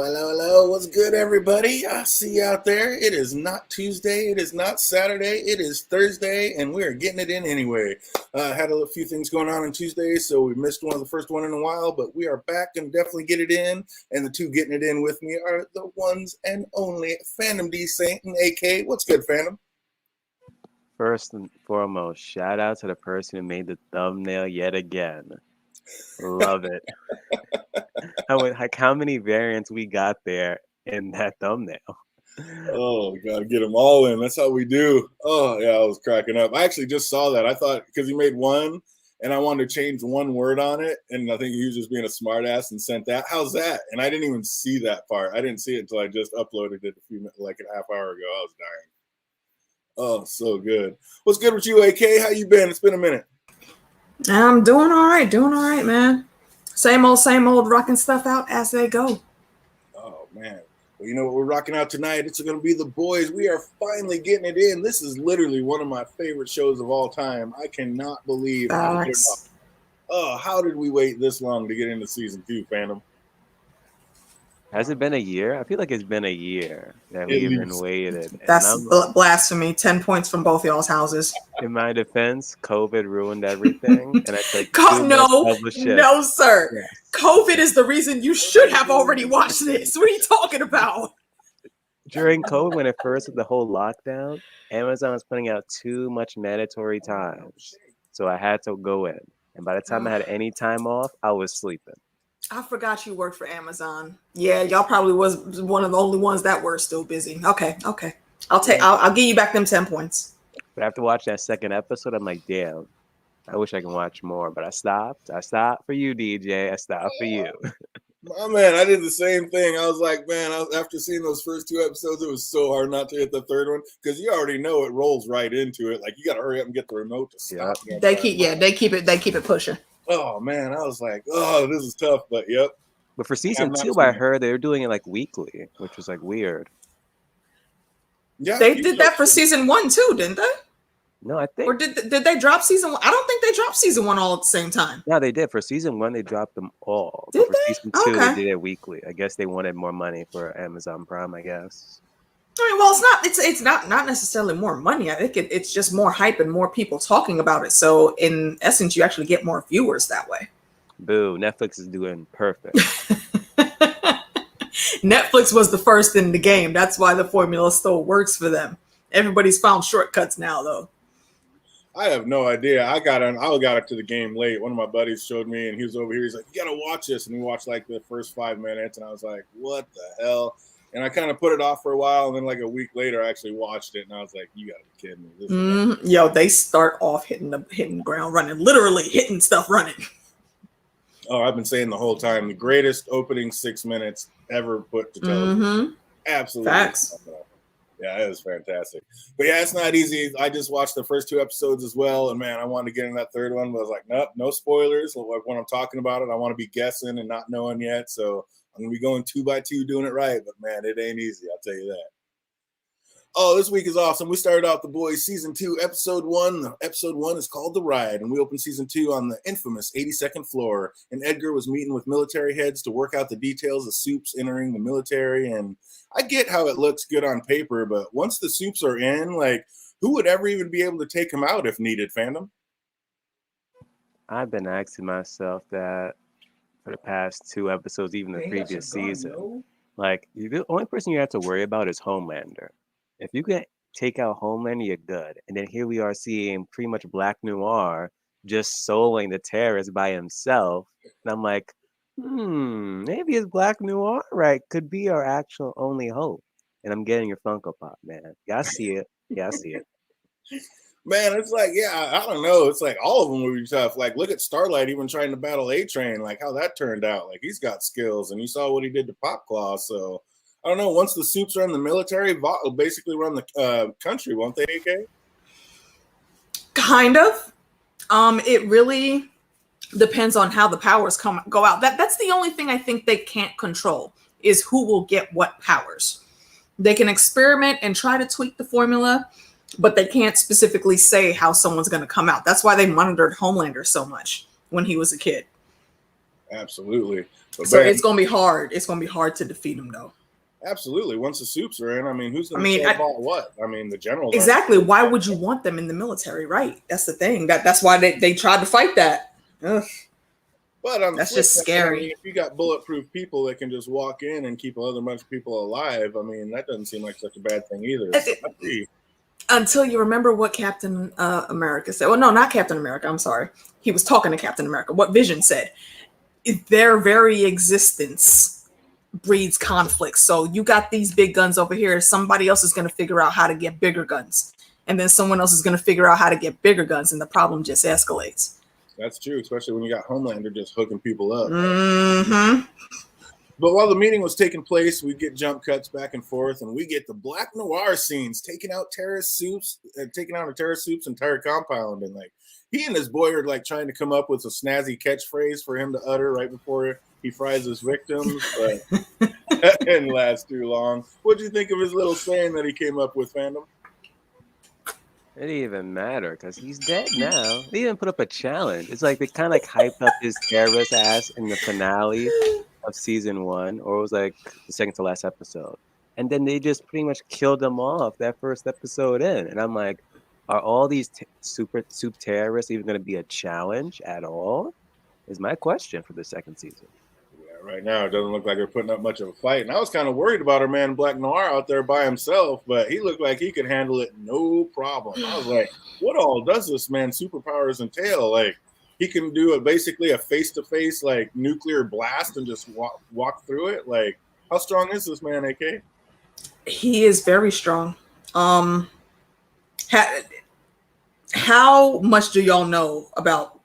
Hello, hello. What's good, everybody? I see you out there. It is not Tuesday. It is not Saturday. It is Thursday, and we are getting it in anyway. Had a few things going on Tuesday, so we missed the first one in a while, but we are back and definitely get it in. And the two getting it in with me are the ones and only Phantom D Saint and AK. What's good, Phantom? First and foremost, shout out to the person who made the thumbnail yet again. Love it. How many variants we got there in that thumbnail? Oh, gotta get them all in. That's how we do. Oh, yeah, I was cracking up. I actually just saw that. I thought because he made one and I wanted to change one word on it, and I think he was just being a smartass and sent that. How's that? And I didn't even see that part. I didn't see it until I just uploaded it like a half hour ago. I was dying. Oh, so good. What's good with you, AK? How you been? It's been a minute. I'm doing all right, man. Same old, rocking stuff out as they go. Oh, man. Well, you know what we're rocking out tonight? It's going to be The Boys. We are finally getting it in. This is literally one of my favorite shows of all time. I cannot believe how how did we wait this long to get into season 2, Phantom? Has it been a year? I feel like it's been a year that we've been waited. That's blasphemy. 10 points from both y'all's houses. In my defense, COVID ruined everything. And I said, no, sir. Yes. COVID is the reason you should have already watched this. What are you talking about? During COVID, when it first was the whole lockdown, Amazon was putting out too much mandatory time. So I had to go in. And by the time I had any time off, I was sleeping. I forgot you worked for Amazon. Yeah, y'all probably was one of the only ones that were still busy. Okay. I'll give you back them 10 points. But after watching that second episode, I'm like, damn, I wish I could watch more. But I stopped. I stopped for you, DJ. I stopped for you. My man, I did the same thing. I was like, man, after seeing those first 2 episodes, it was so hard not to hit the third one because you already know it rolls right into it. Like you got to hurry up and get the remote to stop. Yep. They keep it pushing. Oh man, I was like, oh, this is tough, but yep. But for season 2, I heard they were doing it like weekly, which was like weird. Yeah, they did that for season 1 too, didn't they? No, I think. Or did they drop season 1? I don't think they dropped season 1 all at the same time. No, they did. For season 1, they dropped them all. Did but they? For season 2, they did it weekly. I guess they wanted more money for Amazon Prime, I guess. I mean, well, it's not necessarily more money. I think it's just more hype and more people talking about it. So in essence, you actually get more viewers that way. Boo, Netflix is doing perfect. Netflix was the first in the game. That's why the formula still works for them. Everybody's found shortcuts now, though. I have no idea. I got to the game late. One of my buddies showed me, and he was over here. He's like, you got to watch this. And we watched like the first 5 minutes, and I was like, what the hell? And I kind of put it off for a while, and then like a week later, I actually watched it, and I was like, you got to be kidding me. Yo, they start off hitting the ground running, literally hitting stuff running. Oh, I've been saying the whole time, the greatest opening 6 minutes ever put to television. Absolutely. Facts. Yeah, it was fantastic. But yeah, it's not easy. I just watched the first 2 episodes as well, and man, I wanted to get in that third one, but I was like, nope, no spoilers. Like when I'm talking about it, I want to be guessing and not knowing yet. So I'm gonna be going 2 by 2, doing it right. But man, it ain't easy. I'll tell you that. Oh, this week is awesome. We started off The Boys season 2, episode 1. Episode 1 is called The Ride, and we opened season 2 on the infamous 82nd floor. And Edgar was meeting with military heads to work out the details of Soups entering the military. And I get how it looks good on paper, but once the Soups are in, like, who would ever even be able to take them out if needed, Phantom? I've been asking myself that for the past 2 episodes, even the previous season. Like, the only person you have to worry about is Homelander. If you can take out Homelander, you're good. And then here we are seeing pretty much Black Noir just soloing the terrorists by himself. And I'm like, maybe it's Black Noir, right? Could be our actual only hope. And I'm getting your Funko Pop, man. Yeah, I see it. Man, it's like, yeah, I don't know. It's like all of them would be tough. Like, look at Starlight even trying to battle A-Train, like how that turned out. Like, he's got skills, and you saw what he did to Popclaw, so... I don't know. Once the Soups are in the military, will basically run the country, won't they, AK? Kind of. It really depends on how the powers go out. That's the only thing I think they can't control is who will get what powers. They can experiment and try to tweak the formula, but they can't specifically say how someone's going to come out. That's why they monitored Homelander so much when he was a kid. Absolutely. So it's gonna be hard. It's gonna be hard to defeat him, though. Absolutely. Once the soups are in, I mean, who's going to tell about what? I mean, the generals. Exactly. Why would you want them in the military, right? That's the thing. That's why they tried to fight that. Ugh. But on that's just scary. I mean, if you got bulletproof people that can just walk in and keep another bunch of people alive, I mean, that doesn't seem like such a bad thing either. Until you remember what Captain America said. Well, no, not Captain America. I'm sorry. He was talking to Captain America. What Vision said. Their very existence breeds conflict. So you got these big guns over here. Somebody else is going to figure out how to get bigger guns. And then someone else is going to figure out how to get bigger guns. And the problem just escalates. That's true, especially when you got Homelander just hooking people up. Mm-hmm. But while the meeting was taking place, we get jump cuts back and forth, and we get the Black Noir scenes taking out a terrorist soup's entire compound. And like he and his boy are like trying to come up with a snazzy catchphrase for him to utter right before he fries his victims, but that didn't last too long. What'd you think of his little saying that he came up with, fandom? It didn't even matter because he's dead now. They didn't put up a challenge. It's like they kind of like hyped up his terrorist ass in the finale of season 1, or it was like the second to last episode. And then they just pretty much killed him off that first episode in. And I'm like, are all these super soup terrorists even going to be a challenge at all? Is my question for the second season. Right now, it doesn't look like they're putting up much of a fight. And I was kind of worried about our man Black Noir out there by himself, but he looked like he could handle it no problem. I was like, what all does this man superpowers entail? Like, he can do basically a face-to-face, like, nuclear blast and just walk through it? Like, how strong is this man, AK? He is very strong. How much do y'all know about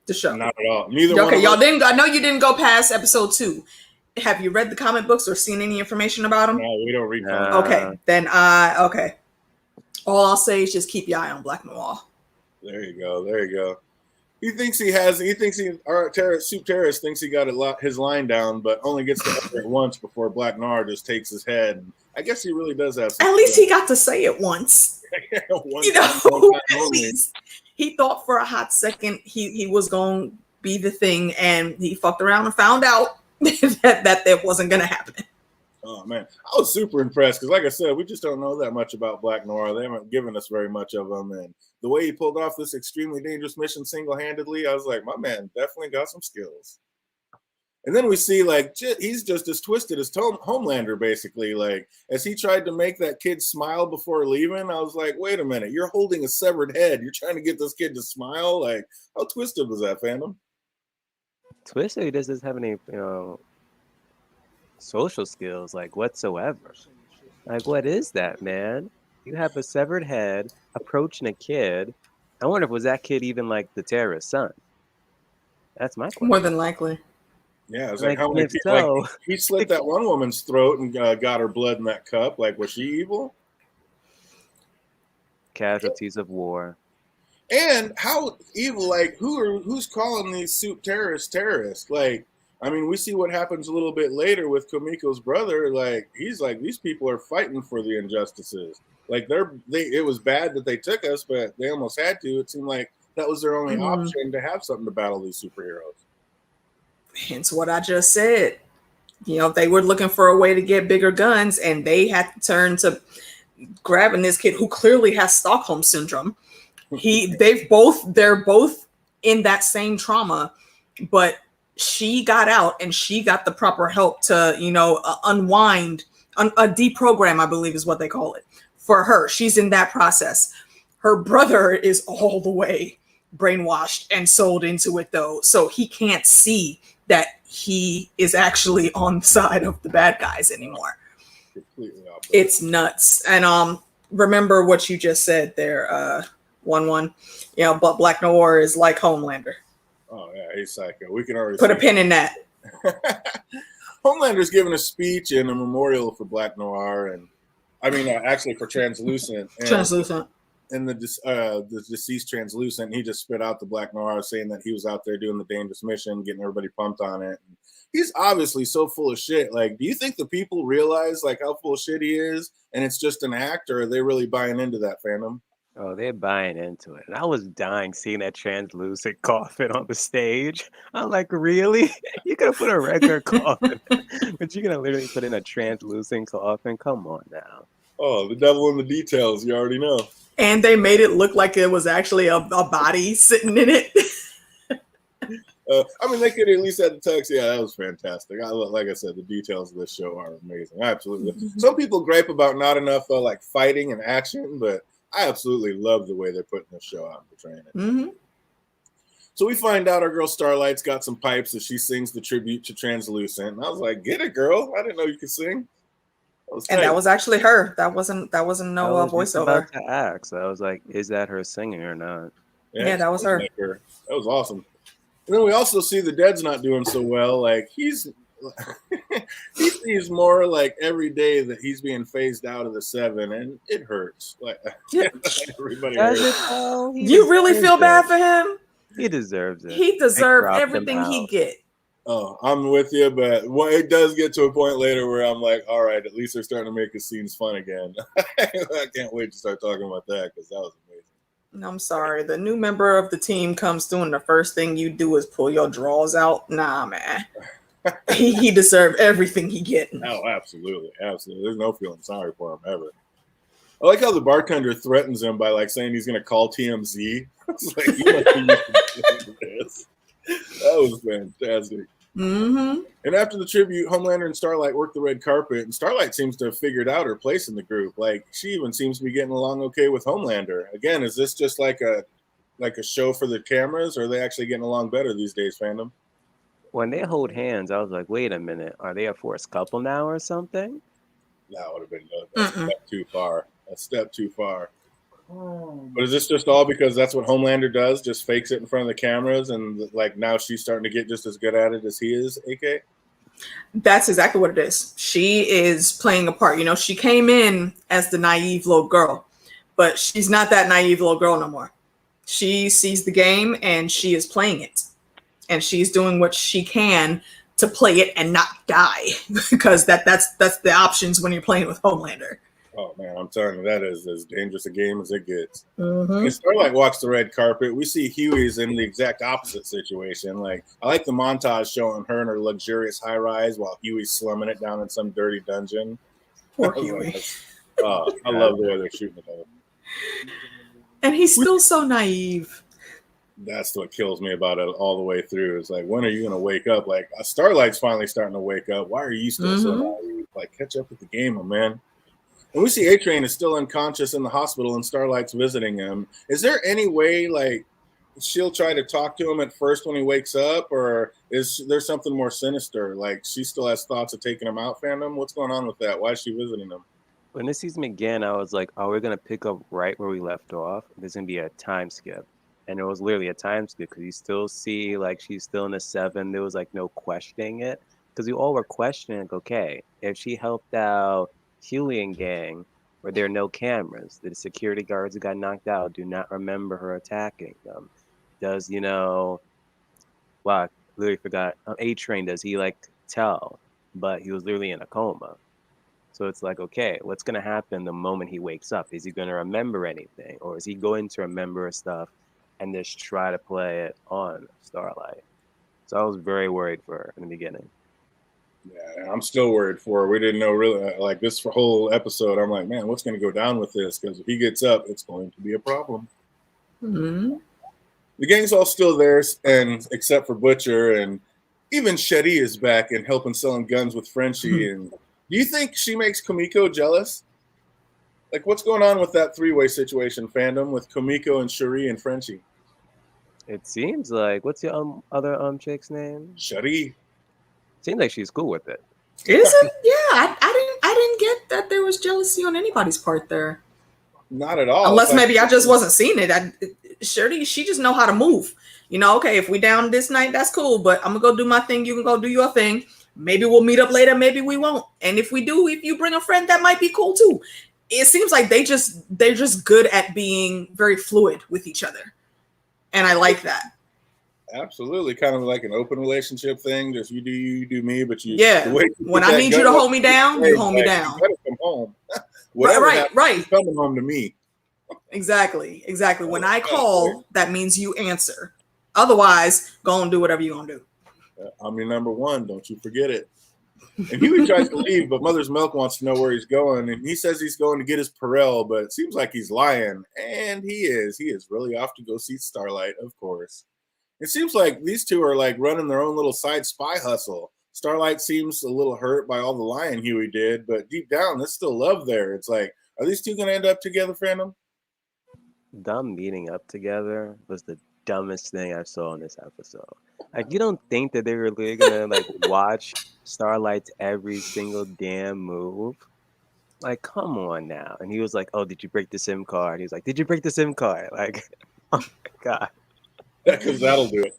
the show? Not at all. Neither. Okay, y'all didn't. I know you didn't go past episode 2. Have you read the comic books or seen any information about them? No, we don't read. Okay, then okay. All I'll say is just keep your eye on Black Noir. There you go. He thinks our soup terrorist thinks he got his line down, but only gets to utter it once before Black Noir just takes his head. I guess he really does have. At least he got to say it once. At least. He thought for a hot second he was going to be the thing, and he fucked around and found out that wasn't going to happen. Oh, man. I was super impressed because, like I said, we just don't know that much about Black Noir. They haven't given us very much of him. And the way he pulled off this extremely dangerous mission single-handedly, I was like, my man definitely got some skills. And then we see, like, he's just as twisted as Homelander, basically. Like, as he tried to make that kid smile before leaving, I was like, wait a minute, you're holding a severed head. You're trying to get this kid to smile? Like, how twisted was that, fandom? Twisted? He doesn't have any, social skills, like, whatsoever. Like, what is that, man? You have a severed head approaching a kid. I wonder if was that kid even, like, the terrorist's son? That's my question. More than likely. Yeah, it's like how many people, like, he slit that one woman's throat and got her blood in that cup. Like, was she evil? Casualties of war. And how evil, like, who's calling these soup terrorists? Like, I mean, we see what happens a little bit later with Komiko's brother. Like, he's like, these people are fighting for the injustices. Like, it was bad that they took us, but they almost had to. It seemed like that was their only option to have something to battle these superheroes. Hence what I just said. They were looking for a way to get bigger guns, and they had to turn to grabbing this kid who clearly has Stockholm syndrome. They're both in that same trauma, but she got out and she got the proper help to, unwind, a deprogram, I believe is what they call it, for her. She's in that process. Her brother is all the way brainwashed and sold into it, though, so he can't see that he is actually on the side of the bad guys anymore. Completely opposite. It's nuts. And remember what you just said there, 1-1. But Black Noir is like Homelander. Oh yeah, he's psycho. We can already put a pin in that. Homelander's giving a speech in a memorial for Black Noir, and I mean actually for Translucent. And the deceased Translucent, he just spit out the Black Noir, saying that he was out there doing the dangerous mission, getting everybody pumped on it. And he's obviously so full of shit. Like, do you think the people realize like how full of shit he is, and it's just an act, or are they really buying into that, fandom? Oh, they're buying into it. And I was dying seeing that translucent coffin on the stage. I'm like, really? You could have put a regular coffin, but you're gonna literally put in a translucent coffin? Come on now. Oh, the devil in the details. You already know. And they made it look like it was actually a body sitting in it. I mean, they could at least have the tux. Yeah, that was fantastic. Like I said, the details of this show are amazing. Absolutely. Some people gripe about not enough like fighting and action, but I absolutely love the way they're putting this show out and portraying it. Mm-hmm. So we find out our girl Starlight's got some pipes as she sings the tribute to Translucent. And I was like, get it, girl. I didn't know you could sing. That was actually her. That wasn't no voiceover. About to ask. I was like, is that her singing or not? Yeah, that was her. That was awesome. And then we also see the Dead's not doing so well. Like he sees more like every day that he's being phased out of the 7, and it hurts. Like everybody hurts. You really feel bad for him? He deserves it. He deserved everything he get. Oh, I'm with you, but it does get to a point later where I'm like, all right, at least they're starting to make his scenes fun again. I can't wait to start talking about that because that was amazing. I'm sorry. The new member of the team comes through and the first thing you do is pull your drawers out. Nah, man. he deserved everything he get. Oh, absolutely. Absolutely. There's no feeling sorry for him ever. I like how the bartender threatens him by like saying he's going to call TMZ. It's like, you must be used to this. That was fantastic. Mm-hmm. And after the tribute, Homelander and Starlight work the red carpet, and Starlight seems to have figured out her place in the group. Like she even seems to be getting along okay with Homelander. Again, is this just like a show for the cameras, or are they actually getting along better these days, fandom? When they hold hands, I was like, wait a minute, are they a forced couple now or something? That would have been a step too far. A step too far. But is this just all because that's what Homelander does? Just fakes it in front of the cameras, and like now she's starting to get just as good at it as he is, AK? That's exactly what it is. She is playing a part. You know, she came in as the naive little girl, but she's not that naive little girl no more. She sees the game and she is playing it. And she's doing what she can to play it and not die, because that's the options when you're playing with Homelander. Oh man, I'm telling you, that is as dangerous a game as it gets. Mm-hmm. And Starlight walks the red carpet. We see Huey's in the exact opposite situation. Like I like the montage showing her in her luxurious high rise while Huey's slumming it down in some dirty dungeon. Poor Huey. I love the way they're shooting it. And he's still so naive. That's what kills me about it all the way through. It's like, when are you going to wake up? Like Starlight's finally starting to wake up. Why are you still so naive? Like, catch up with the game, my man. And we see A-Train is still unconscious in the hospital and Starlight's visiting him. Is there any way, like, she'll try to talk to him at first when he wakes up, or is there something more sinister? Like, she still has thoughts of taking him out, fandom? What's going on with that? Why is she visiting him? When this season began, I was like, oh, we're going to pick up right where we left off. There's going to be a time skip. And it was literally a time skip because you still see, like, she's still in the 7. There was, like, no questioning it. Because we all were questioning, like, okay, if she helped out Huey and gang, where there are no cameras, the security guards who got knocked out do not remember her attacking them. Does, wow, I literally forgot. A-Train, does he, like, tell? But he was literally in a coma. So it's like, okay, what's going to happen the moment he wakes up? Is he going to remember anything? Or is he going to remember stuff and just try to play it on Starlight? So I was very worried for her in the beginning. Yeah, I'm still worried for her. We didn't know really, like this whole episode. I'm like, man, what's going to go down with this? Because if he gets up, it's going to be a problem. Mm-hmm. The gang's all still there, and except for Butcher, and even Shetty is back and helping selling guns with Frenchie. And do you think she makes Komiko jealous? Like, what's going on with that 3-way situation, fandom, with Komiko and Cherie and Frenchie? It seems like, what's your other chick's name? Shetty. Seems like she's cool with it. Is it? Yeah, I didn't get that there was jealousy on anybody's part there. Not at all. Unless maybe I just wasn't seeing it. Shirley, she just know how to move. Okay, if we down this night, that's cool. But I'm gonna go do my thing. You can go do your thing. Maybe we'll meet up later. Maybe we won't. And if we do, if you bring a friend, that might be cool too. It seems like they're just good at being very fluid with each other, and I like that. Absolutely, kind of like an open relationship thing. Just you do me, but you. Yeah. When I need you to hold me down, you hold me down. You better come home. Right. Coming home to me. Exactly. When I call, that means you answer. Otherwise, go and do whatever you're gonna do. I'm your number one. Don't you forget it. And Huey tries to leave, but Mother's Milk wants to know where he's going. And he says he's going to get his Perel, but it seems like he's lying. And he is. He is really off to go see Starlight, of course. It seems like these two are like running their own little side spy hustle. Starlight seems a little hurt by all the lying Huey did, but deep down, there's still love there. It's like, are these two going to end up together, fandom? Them meeting up together was the dumbest thing I saw in this episode. Like, you don't think that they were really gonna like watch Starlight's every single damn move? Like, come on now. And he was like, "Oh, did you break the SIM card?" He was like, "Did you break the SIM card?" Like, oh my god. Because that'll do it.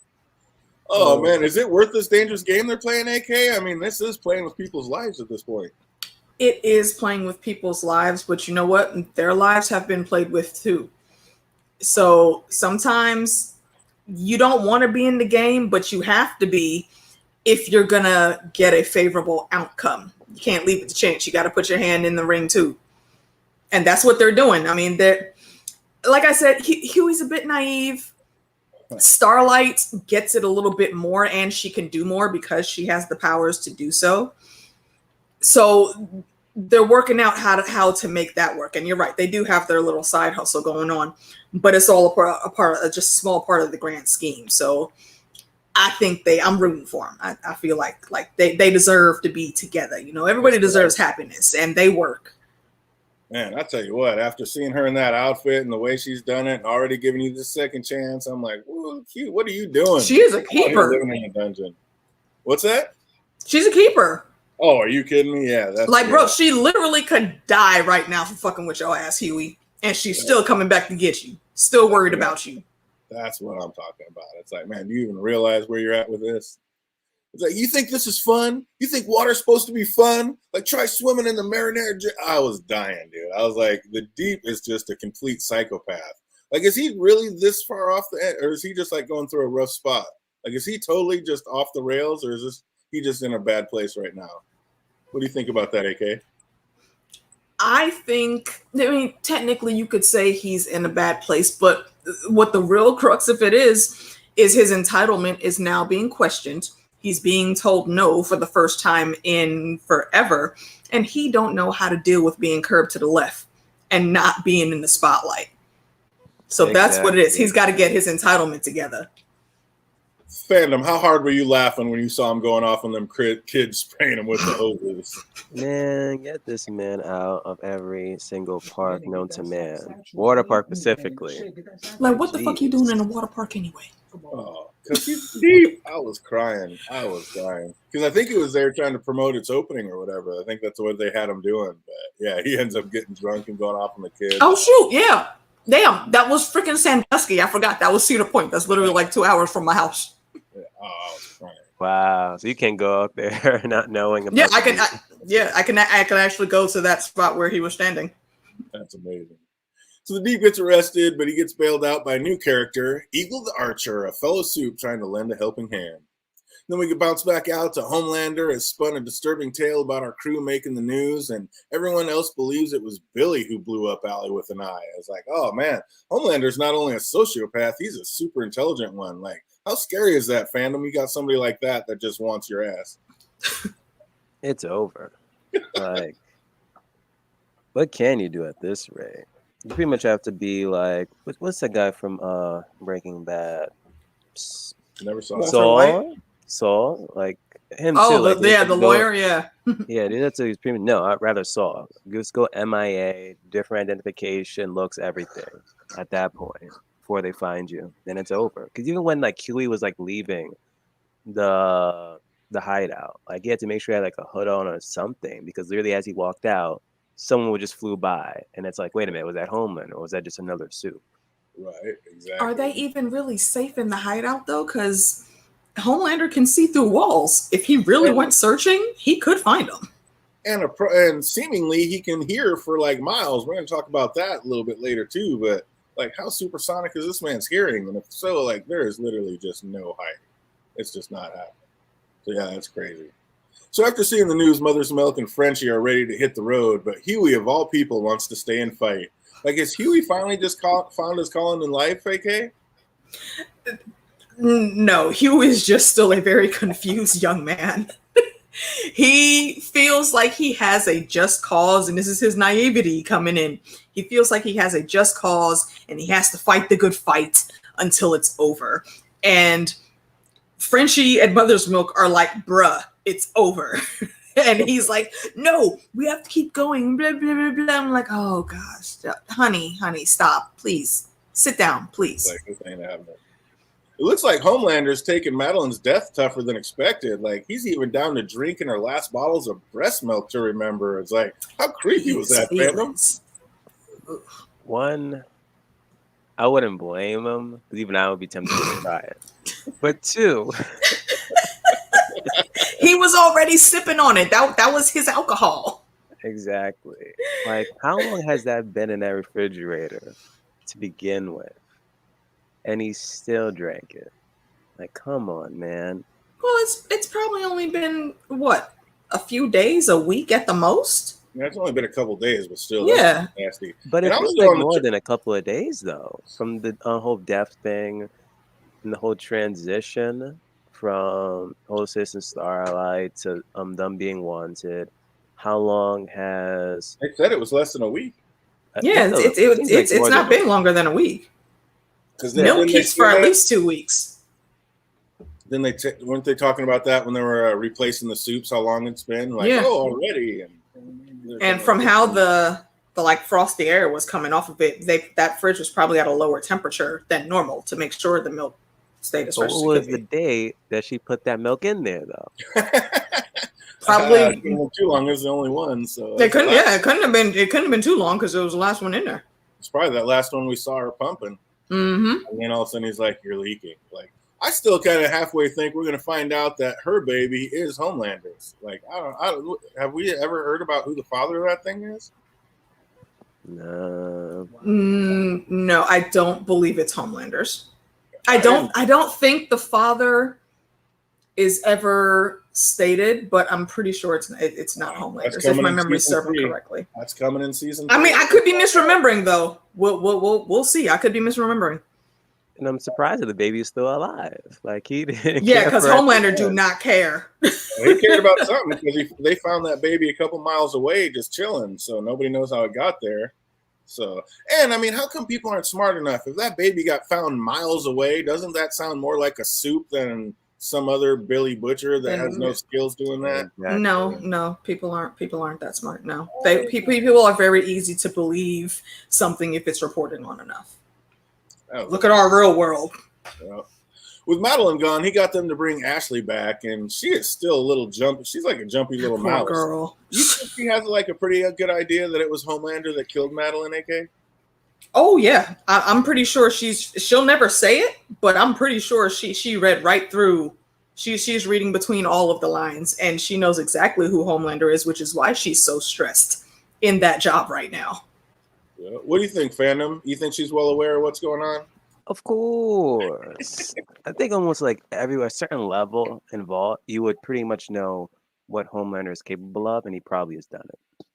Oh man, is it worth this dangerous game they're playing, AK? I mean, this is playing with people's lives at this point. It is playing with people's lives, but you know what? Their lives have been played with too. So sometimes you don't want to be in the game, but you have to be if you're going to get a favorable outcome. You can't leave it to chance. You got to put your hand in the ring too. And that's what they're doing. I mean, they're, like I said, Huey's a bit naive. Starlight gets it a little bit more, and she can do more because she has the powers to do so. So they're working out how to make that work. And you're right, they do have their little side hustle going on, but it's all a part of just a small part of the grand scheme. So I think I'm rooting for them. I feel like they deserve to be together. You know, everybody deserves happiness, and they work. Man, I tell you what, after seeing her in that outfit and the way she's done it and already giving you the second chance, I'm like, whoa, cute. What are you doing? She is a keeper. Living in a dungeon. What's that? She's a keeper. Oh, are you kidding me? Yeah, that's like, bro, she literally could die right now for fucking with your ass, Huey, and she's still coming back to get you. Still worried about you. That's what I'm talking about. It's like, man, do you even realize where you're at with this? It's like, you think this is fun? You think water's supposed to be fun? Like, try swimming in the marinara. I was dying, dude. I was like, the Deep is just a complete psychopath. Like, is he really this far off the end, or is he just like going through a rough spot? Like, is he totally just off the rails, or is he just in a bad place right now? What do you think about that, AK? I mean, technically you could say he's in a bad place, but what the real crux of it is his entitlement is now being questioned. He's being told no for the first time in forever, and he don't know how to deal with being curbed to the left and not being in the spotlight. So That's what it is. He's got to get his entitlement together. Fandom, how hard were you laughing when you saw him going off on them kids spraying him with the hoses? Man, get this man out of every single park known to man. Water park specifically. Like, what the fuck you doing in a water park anyway? Oh, because he's deep. I was crying. Because I think he was there trying to promote its opening or whatever. I think that's what they had him doing. But yeah, he ends up getting drunk and going off on the kids. Oh, shoot. Yeah. Damn. That was freaking Sandusky. I forgot. That was Cedar Point. That's literally like 2 hours from my house. Yeah. Oh, I was crying. Wow. So you can go up there not knowing about I can actually go to that spot where he was standing. That's amazing. So the Deep gets arrested, but he gets bailed out by a new character, Eagle the Archer, a fellow Soup trying to lend a helping hand. Then we can bounce back out to Homelander has spun a disturbing tale about our crew making the news, and everyone else believes it was Billy who blew up Allie with an eye. It's like, oh man, Homelander's not only a sociopath, he's a super intelligent one. Like, how scary is that, fandom? You got somebody like that just wants your ass. It's over. Like, what can you do at this rate? You pretty much have to be like, what's that guy from Breaking Bad? Never saw Saul, like him too. Like, the lawyer, yeah. Yeah, dude, that's he's pretty. No, I'd rather Saul. Just go MIA, different identification, looks, everything. At that point, before they find you, then it's over. Because even when like Huey was like leaving the hideout, like he had to make sure he had like a hood on or something, because literally as he walked out, someone would just flew by, and it's like, wait a minute, was that Homeland or was that just another Soup? Right, exactly. Are they even really safe in the hideout though? Because Homelander can see through walls. If he really went searching, he could find them. And seemingly he can hear for like miles. We're going to talk about that a little bit later too. But like, how supersonic is this man's hearing? And if so, like, there is literally just no height. It's just not happening. So yeah, that's crazy. So after seeing the news, Mother's Milk and Frenchie are ready to hit the road, but Huey, of all people, wants to stay and fight. Like, is Huey finally just found his calling in life, AK? No, Hugh is just still a very confused young man. He feels like he has a just cause, and this is his naivety coming in. He feels like he has a just cause, and he has to fight the good fight until it's over. And Frenchie and Mother's Milk are like, bruh, it's over. And he's like, no, we have to keep going. Blah, blah, blah, blah. I'm like, oh gosh, honey, stop, please. Sit down, please. Like, this ain't happening. It looks like Homelander's taking Madeline's death tougher than expected. Like, he's even down to drinking her last bottles of breast milk to remember. It's like, how creepy was that, Phantom? One, I wouldn't blame him, because even I would be tempted to try it. But two, he was already sipping on it. That was his alcohol. Exactly. Like, how long has that been in that refrigerator to begin with? And he still drank it. Like, come on, man. Well, it's probably only been, what, a few days, a week at the most? Yeah, it's only been a couple days, but still, yeah, that's nasty. But it was like more than a couple of days, though, from the whole death thing and the whole transition from whole Citizen Starlight to them being wanted. How long has... They said it was less than a week. Yeah, it's not been longer than a week. Milk keeps for at least 2 weeks. Then weren't they talking about that when they were replacing the soups? How long it's been? Like, oh, already. And from how the like frosty air was coming off of it, that fridge was probably at a lower temperature than normal to make sure the milk stayed as fresh as it could be. What was the day that she put that milk in there, though? Probably too long. It was the only one, so it couldn't. Yeah, it couldn't have been too long because it was the last one in there. It's probably that last one we saw her pumping. Mm-hmm. And then all of a sudden he's like, "You're leaking." Like, I still kind of halfway think we're gonna find out that her baby is Homelander's. Like, I don't. Have we ever heard about who the father of that thing is? No. No, I don't believe it's Homelander's. I don't think the father is ever stated, but I'm pretty sure it's not Homelander's if my memory's serving correctly. That's coming in season 3. I mean, I could be misremembering though. We'll see. I could be misremembering. And I'm surprised that the baby is still alive. Like, he didn't. Yeah, because Homelander do not care. He cared about something because they found that baby a couple miles away just chilling. So nobody knows how it got there. So, and I mean, how come people aren't smart enough? If that baby got found miles away, doesn't that sound more like a soup than some other Billy Butcher that has no skills doing that? Exactly. No, people aren't that smart. No, people are very easy to believe something if it's reported on enough. Look at our real world. Yeah. With Madeline gone, he got them to bring Ashley back, and she is still a little jumpy. She's like a jumpy little mouse. Girl. You think she has like a pretty good idea that it was Homelander that killed Madeline, AK? Oh yeah, I'm pretty sure she'll never say it, but I'm pretty sure she read right through. She's reading between all of the lines, and she knows exactly who Homelander is, which is why she's so stressed in that job right now. Yeah. What do you think, Phantom? You think she's well aware of what's going on? Of course. I think almost like a certain level involved, you would pretty much know what Homelander is capable of, and he probably has done it.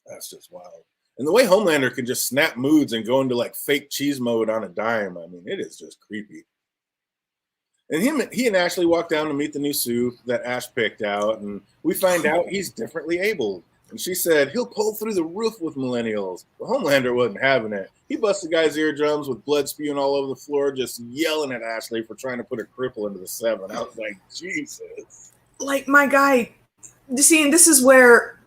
That's just wild. And the way Homelander can just snap moods and go into like fake cheese mode on a dime, I mean, it is just creepy. And he and Ashley walk down to meet the new suit that Ash picked out, and we find out he's differently abled. And she said he'll pull through the roof with millennials. But Homelander wasn't having it. He busted the guy's eardrums with blood spewing all over the floor, just yelling at Ashley for trying to put a cripple into the 7. I was like, Jesus. Like, my guy, see, and this is where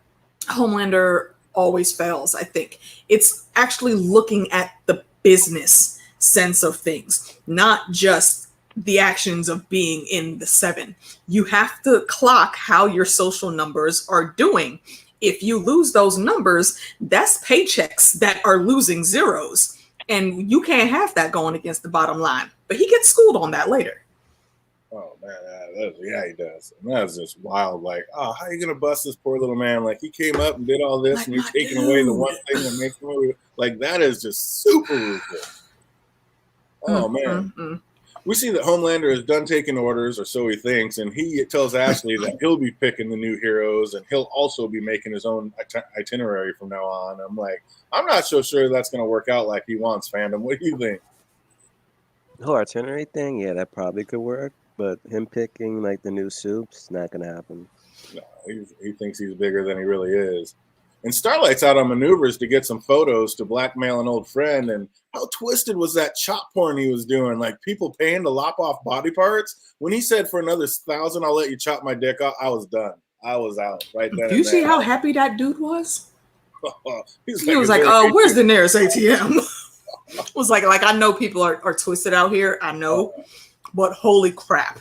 Homelander always fails, I think. It's actually looking at the business sense of things, not just the actions of being in the 7. You have to clock how your social numbers are doing. If you lose those numbers, that's paychecks that are losing zeros. And you can't have that going against the bottom line. But he gets schooled on that later. Oh, man. Yeah, he does. And that's just wild. Like, oh, how are you going to bust this poor little man? Like, he came up and did all this, like, and you're taking away the one thing that makes him like, that is just super ruthless. Oh, man. we see that Homelander is done taking orders, or so he thinks, and he tells Ashley that he'll be picking the new heroes, and he'll also be making his own itinerary from now on. I'm like, I'm not so sure that's going to work out like he wants, fandom. What do you think? The whole itinerary thing, yeah, that probably could work, but him picking like the new soups, not gonna happen. No, he thinks he's bigger than he really is. And Starlight's out on maneuvers to get some photos to blackmail an old friend. And how twisted was that chop porn he was doing? Like people paying to lop off body parts. When he said for another 1,000, I'll let you chop my dick off, I was done. I was out right then. Do you see how happy that dude was? He was like, "Oh, where's the nearest ATM?" It was like I know people are twisted out here. I know, but holy crap!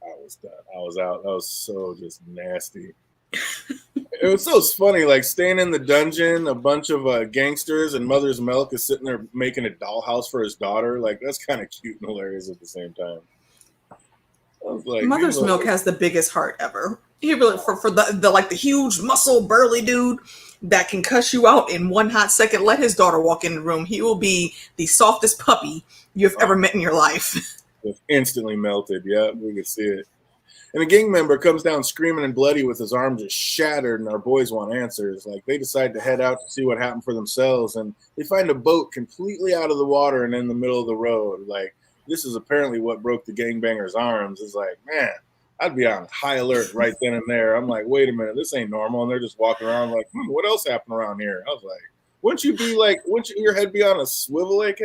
I was done. I was out. That was so just nasty. It was so funny, like staying in the dungeon, a bunch of gangsters, and Mother's Milk is sitting there making a dollhouse for his daughter. Like that's kind of cute and hilarious at the same time. I was like, Mother's Milk has the biggest heart ever. He really for the like the huge muscle burly dude that can cuss you out in one hot second. Let his daughter walk in the room. He will be the softest puppy you've ever met in your life. Just instantly melted. Yeah, we could see it. And a gang member comes down screaming and bloody with his arm just shattered, and our boys want answers. Like they decide to head out to see what happened for themselves, and they find a boat completely out of the water and in the middle of the road. Like this is apparently what broke the gangbanger's arms. It's like, man, I'd be on high alert right then and there. I'm like, wait a minute, this ain't normal. And they're just walking around like, what else happened around here? I was like, wouldn't your head be on a swivel, AK?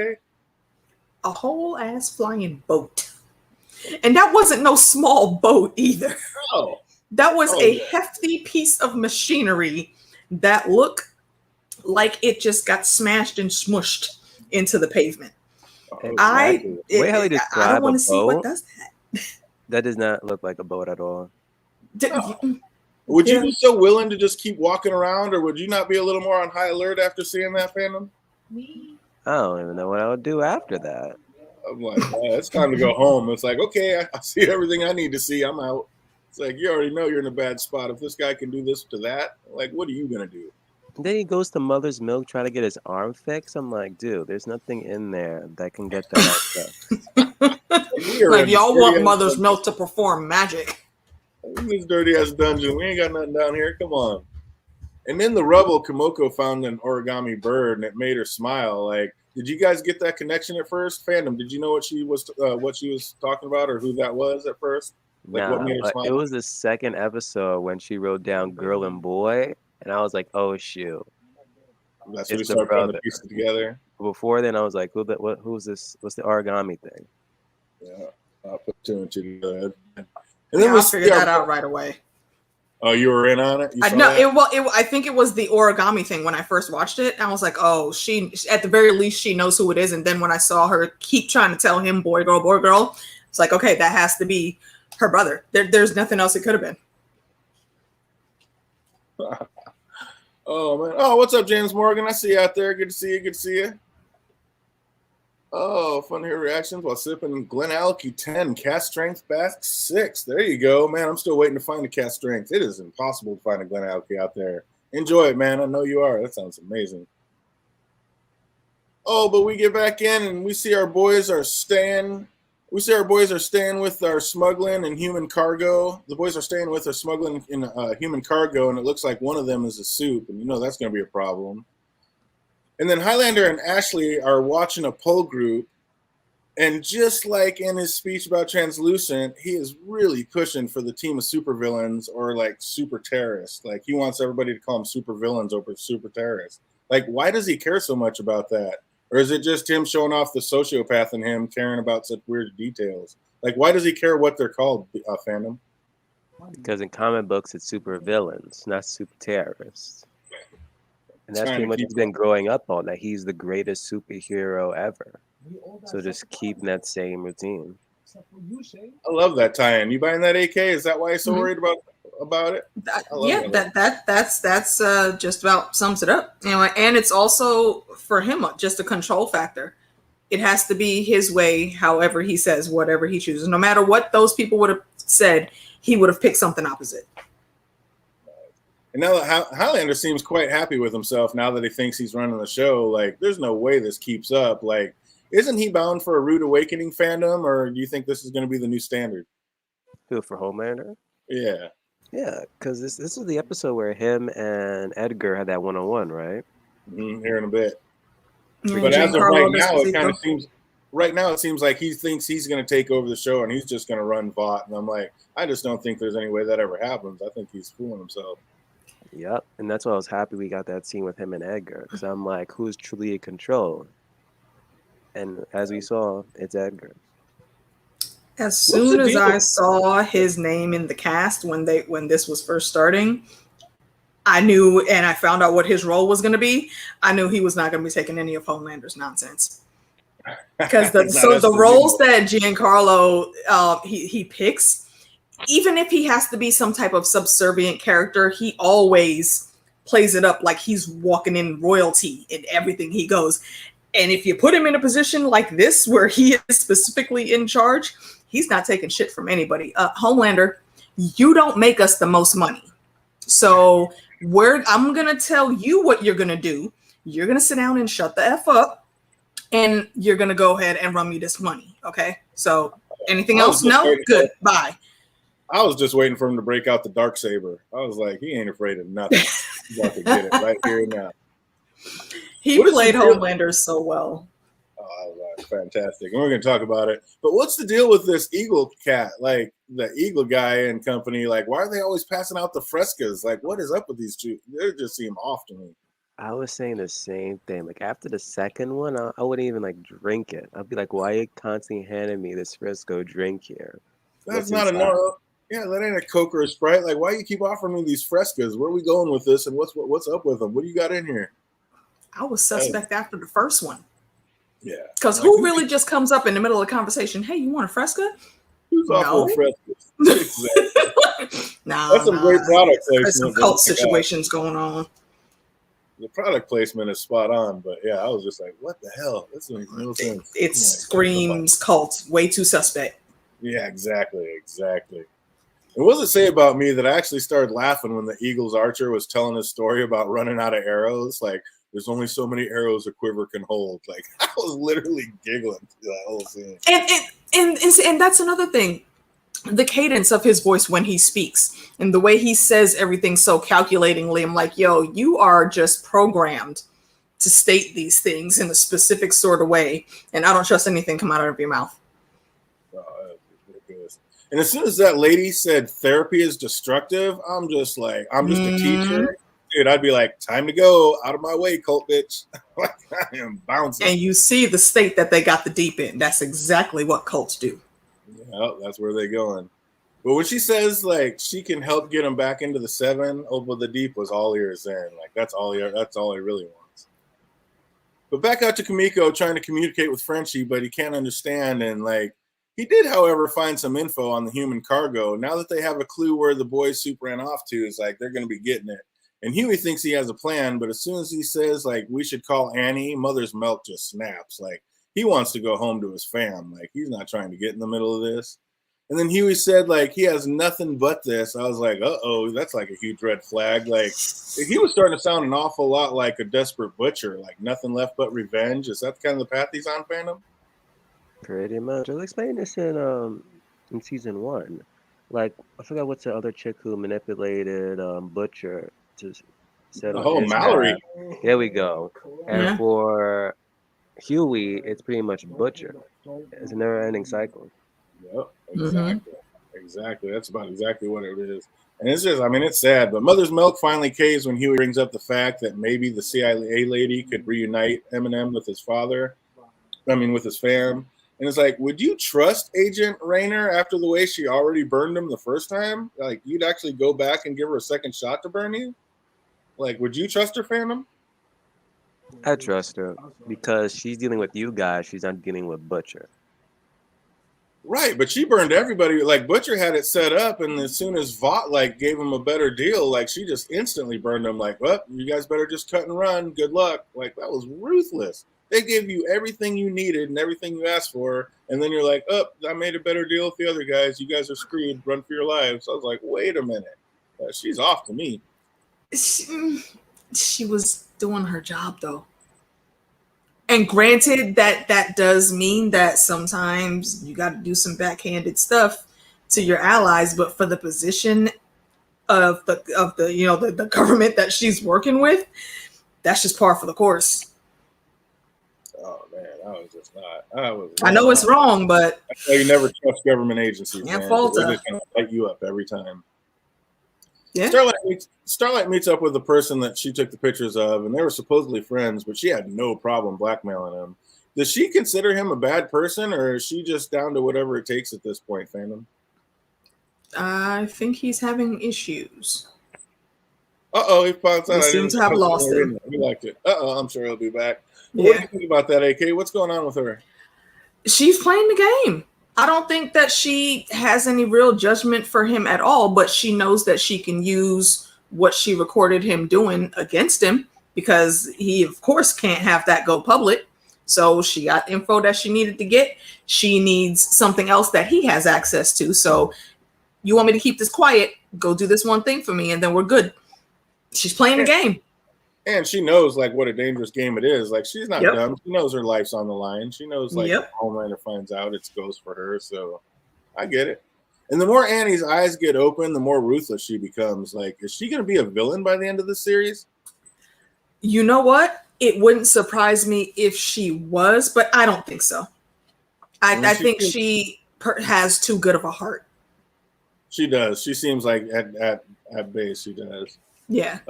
A whole ass flying boat. And that wasn't no small boat either. Oh. That was a hefty piece of machinery that looked like it just got smashed and smushed into the pavement. Exactly. The way how they describe I don't want to see what does that. That does not look like a boat at all. Would you be so willing to just keep walking around, or would you not be a little more on high alert after seeing that, fandom? I don't even know what I would do after that. I'm like, it's time to go home. It's like, okay, I see everything I need to see. I'm out. It's like, you already know you're in a bad spot. If this guy can do this to that, like, what are you going to do? And then he goes to Mother's Milk trying to get his arm fixed. I'm like, dude, there's nothing in there that can get that out. Like, y'all want Mother's Milk to perform magic. This dirty ass dungeon. We ain't got nothing down here. Come on. And in the rubble, Kimoko found an origami bird, and it made her smile. Like, did you guys get that connection at first? Fandom, did you know what she was talking about, or who that was at first? Like, what made her smile? It was the second episode when she wrote down girl and boy, and I was like, oh shoot. That's when we started putting the pieces together. Before then, I was like, who's this? What's the origami thing? Yeah, I'll put two and two together. And then I figured that out right away. Oh, you were in on it? I think it was the origami thing when I first watched it. I was like, oh, she, at the very least, she knows who it is. And then when I saw her keep trying to tell him boy, girl, it's like, okay, that has to be her brother. There's nothing else it could have been. Oh, man. Oh, what's up, James Morgan? I see you out there. Good to see you. Good to see you. Oh, fun to hear reactions while sipping Glen Alky 10, cast strength back 6. There you go, man. I'm still waiting to find a cast strength. It is impossible to find a Glen Alky out there. Enjoy it, man. I know you are. That sounds amazing. Oh, but we get back in and we see our boys are staying. We see our boys are staying with our smuggling and human cargo. The boys are staying with our smuggling in human cargo, and it looks like one of them is a soup, and you know that's going to be a problem. And then Highlander and Ashley are watching a poll group, and just like in his speech about Translucent, he is really pushing for the team of supervillains or like super terrorists. Like he wants everybody to call them supervillains over super terrorists. Like, why does he care so much about that? Or is it just him showing off the sociopath in him caring about such weird details? Like, why does he care what they're called, fandom? Because in comic books, it's supervillains, not super terrorists. And that's pretty much he's been growing up on, that he's the greatest superhero ever. So just keeping that same routine. I love that tie-in. You buying that AK? Is that why you're so worried about it? That's just about sums it up. Anyway, and it's also for him just a control factor. It has to be his way, however he says, whatever he chooses. No matter what those people would have said, he would have picked something opposite. And now Highlander seems quite happy with himself now that he thinks he's running the show. Like, there's no way this keeps up. Like, isn't he bound for a rude awakening fandom, or do you think this is going to be the new standard? Who, for Homelander? Yeah. Yeah, because this is the episode where him and Edgar had that one-on-one, right? Here in a bit. And But as of Giancarlo right now, it kind of Esposito. seems. Right now, it seems like he thinks he's going to take over the show and he's just going to run Vought. And I'm like, I just don't think there's any way that ever happens. I think he's fooling himself. Yep, and that's why I was happy we got that scene with him and Edgar, because I'm like, who's truly in control? And as we saw, it's Edgar. As soon as I saw his name in the cast when this was first starting, I knew, and I found out what his role was going to be. I knew he was not going to be taking any of Homelander's nonsense. Because the roles that Giancarlo he picks, even if he has to be some type of subservient character, he always plays it up like he's walking in royalty in everything he goes. And if you put him in a position like this where he is specifically in charge, he's not taking shit from anybody. Homelander, you don't make us the most money. So I'm going to tell you what you're going to do. You're going to sit down and shut the F up. And you're going to go ahead and run me this money. Okay. So anything else? No? Good. Bye. I was just waiting for him to break out the Darksaber. I was like, he ain't afraid of nothing. He's about to get it right here and now. He played Homelander so well. Oh, fantastic. And we're going to talk about it. But what's the deal with this Eagle cat? Like, the Eagle guy and company, like, why are they always passing out the frescas? Like, what is up with these two? They just seem off to me. I was saying the same thing. Like, after the second one, I wouldn't even, like, drink it. I'd be like, why are you constantly handing me this Frisco drink here? That's not enough. Yeah, that ain't a Coke or a Sprite. Like, why you keep offering me these frescas? Where are we going with this? And what's up with them? What do you got in here? I was suspect after the first one. Yeah. Because who really just comes up in the middle of the conversation? Hey, you want a Fresca? Who's offering frescas? Exactly. That's some great product placement. There's some cult situations going on. The product placement is spot on, but yeah, I was just like, what the hell? This makes no sense. It screams cult. Way too suspect. Yeah, exactly. And what does it say about me that I actually started laughing when the Eagles archer was telling his story about running out of arrows? Like, there's only so many arrows a quiver can hold. Like, I was literally giggling through that whole scene. And that's another thing. The cadence of his voice when he speaks and the way he says everything so calculatingly. I'm like, yo, you are just programmed to state these things in a specific sort of way. And I don't trust anything come out of your mouth. Oh, that's ridiculous. And as soon as that lady said therapy is destructive, I'm just like, I'm just a teacher. Dude, I'd be like, time to go out of my way, cult bitch. Like, I am bouncing. And you see the state that they got the deep in. That's exactly what cults do. Yeah, that's where they're going. But when she says like she can help get him back into the 7, over the deep was all ears then. Like that's all he really wants. But back out to Kimiko trying to communicate with Frenchie, but he can't understand. And like he did, however, find some info on the human cargo. Now that they have a clue where the boys' soup ran off to, it's like they're gonna be getting it. And Huey thinks he has a plan, but as soon as he says like we should call Annie, Mother's milk just snaps. Like he wants to go home to his fam. Like he's not trying to get in the middle of this. And then Huey said like he has nothing but this. I was like, uh-oh, that's like a huge red flag. Like he was starting to sound an awful lot like a desperate butcher, like nothing left but revenge. Is that kind of the path he's on, fandom? Pretty much. I was explaining this in season 1. Like I forgot what's the other chick who manipulated Butcher to set up his Mallory. path. There we go. And for Huey, it's pretty much Butcher. It's a never-ending cycle. Yep, exactly. That's about exactly what it is. And it's just, I mean, it's sad, but Mother's Milk finally caves when Huey brings up the fact that maybe the CIA lady could reunite Eminem with his father. I mean, with his fam. And it's like, would you trust Agent Raynor after the way she already burned him the first time? Like, you'd actually go back and give her a second shot to burn you? Like, would you trust her, fandom? I trust her because she's dealing with you guys. She's not dealing with Butcher. Right, but she burned everybody. Like Butcher had it set up, and as soon as Vought like gave him a better deal, like she just instantly burned him. Like, well, you guys better just cut and run. Good luck. Like that was ruthless. They gave you everything you needed and everything you asked for, and then you're like, oh, I made a better deal with the other guys. You guys are screwed. Run for your lives. I was like, wait a minute, she's off to me. She was doing her job though. And granted, that does mean that sometimes you got to do some backhanded stuff to your allies, but for the position of the the government that she's working with, that's just par for the course. Oh man, I know it's wrong, but you never trust government agencies. Can't Man. fault They're her. just gonna light you up every time. Yeah. Starlight meets up with the person that she took the pictures of, and they were supposedly friends, but she had no problem blackmailing him. Does she consider him a bad person, or is she just down to whatever it takes at this point, fandom? I think he's having issues. He pops out. We seem to have lost him. We liked it. I'm sure he'll be back. Yeah. What do you think about that, AK? What's going on with her? She's playing the game. I don't think that she has any real judgment for him at all, but she knows that she can use what she recorded him doing against him because he, of course, can't have that go public. So she got info that she needed to get. She needs something else that he has access to. So you want me to keep this quiet? Go do this one thing for me, and then we're good. She's playing the game. And she knows like what a dangerous game it is. Like she's not dumb. She knows her life's on the line. She knows like if Homelander finds out, it goes for her. So I get it. And the more Annie's eyes get open, the more ruthless she becomes. Like, is she going to be a villain by the end of the series? You know what? It wouldn't surprise me if she was, but I don't think so. I think she has too good of a heart. She does. She seems like at base she does. Yeah.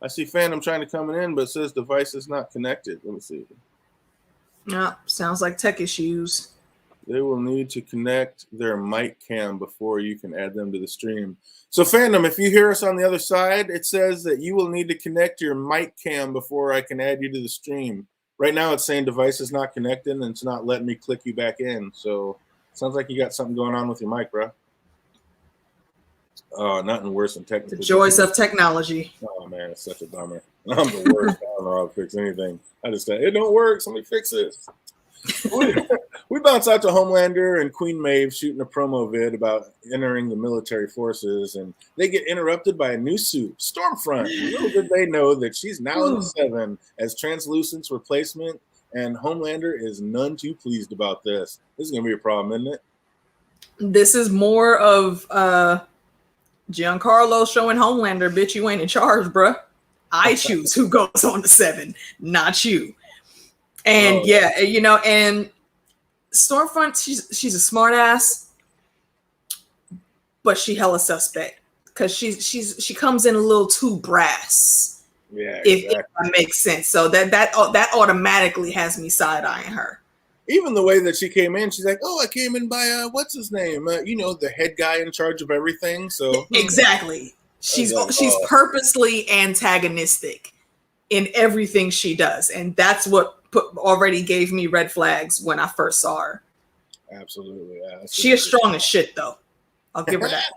I see Phantom trying to come in, but says device is not connected. Let me see. No, sounds like tech issues. They will need to connect their mic cam before you can add them to the stream. So Phantom, if you hear us on the other side, it says that you will need to connect your mic cam before I can add you to the stream. Right now it's saying device is not connected and it's not letting me click you back in. So sounds like you got something going on with your mic, bro. Oh, nothing worse than technical. The joys of technology. Oh man, it's such a bummer. I'm the worst. I don't know how to fix anything. I just say it don't work. Somebody fix this. We bounce out to Homelander and Queen Maeve shooting a promo vid about entering the military forces, and they get interrupted by a new suit, Stormfront. Little did they know that she's now in the 7 as Translucent's replacement, and Homelander is none too pleased about this. This is gonna be a problem, isn't it? This is more of Giancarlo showing Homelander, bitch, you ain't in charge, bruh. I choose who goes on the 7, not you. And and Stormfront, she's a smart ass, but she hella suspect because she comes in a little too brass. Yeah, if that makes sense. So that automatically has me side eyeing her. Even the way that she came in, she's like, "Oh, I came in by what's his name? The head guy in charge of everything." So exactly, she's purposely antagonistic in everything she does, and that's what already gave me red flags when I first saw her. Absolutely, yeah. She is strong as shit, though. I'll give her that.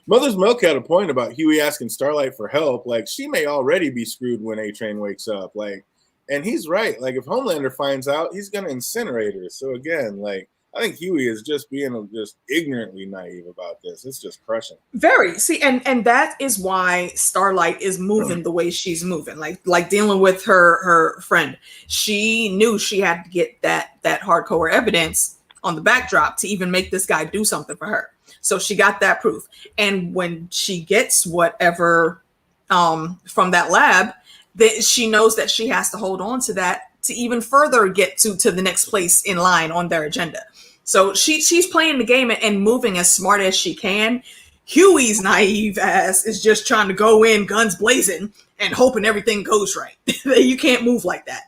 Mother's Milk had a point about Huey asking Starlight for help. Like, she may already be screwed when A-Train wakes up. Like, and he's right. Like, if Homelander finds out, he's gonna incinerate her. So again, like, I think Huey is just being just ignorantly naive about this. It's just crushing. Very. See, and that is why Starlight is moving the way she's moving. Like dealing with her friend. She knew she had to get that hardcore evidence on the backdrop to even make this guy do something for her. So she got that proof. And when she gets whatever from that lab, that she knows that she has to hold on to that to even further get to the next place in line on their agenda. So she's playing the game and moving as smart as she can. Huey's naive ass is just trying to go in guns blazing and hoping everything goes right. You can't move like that.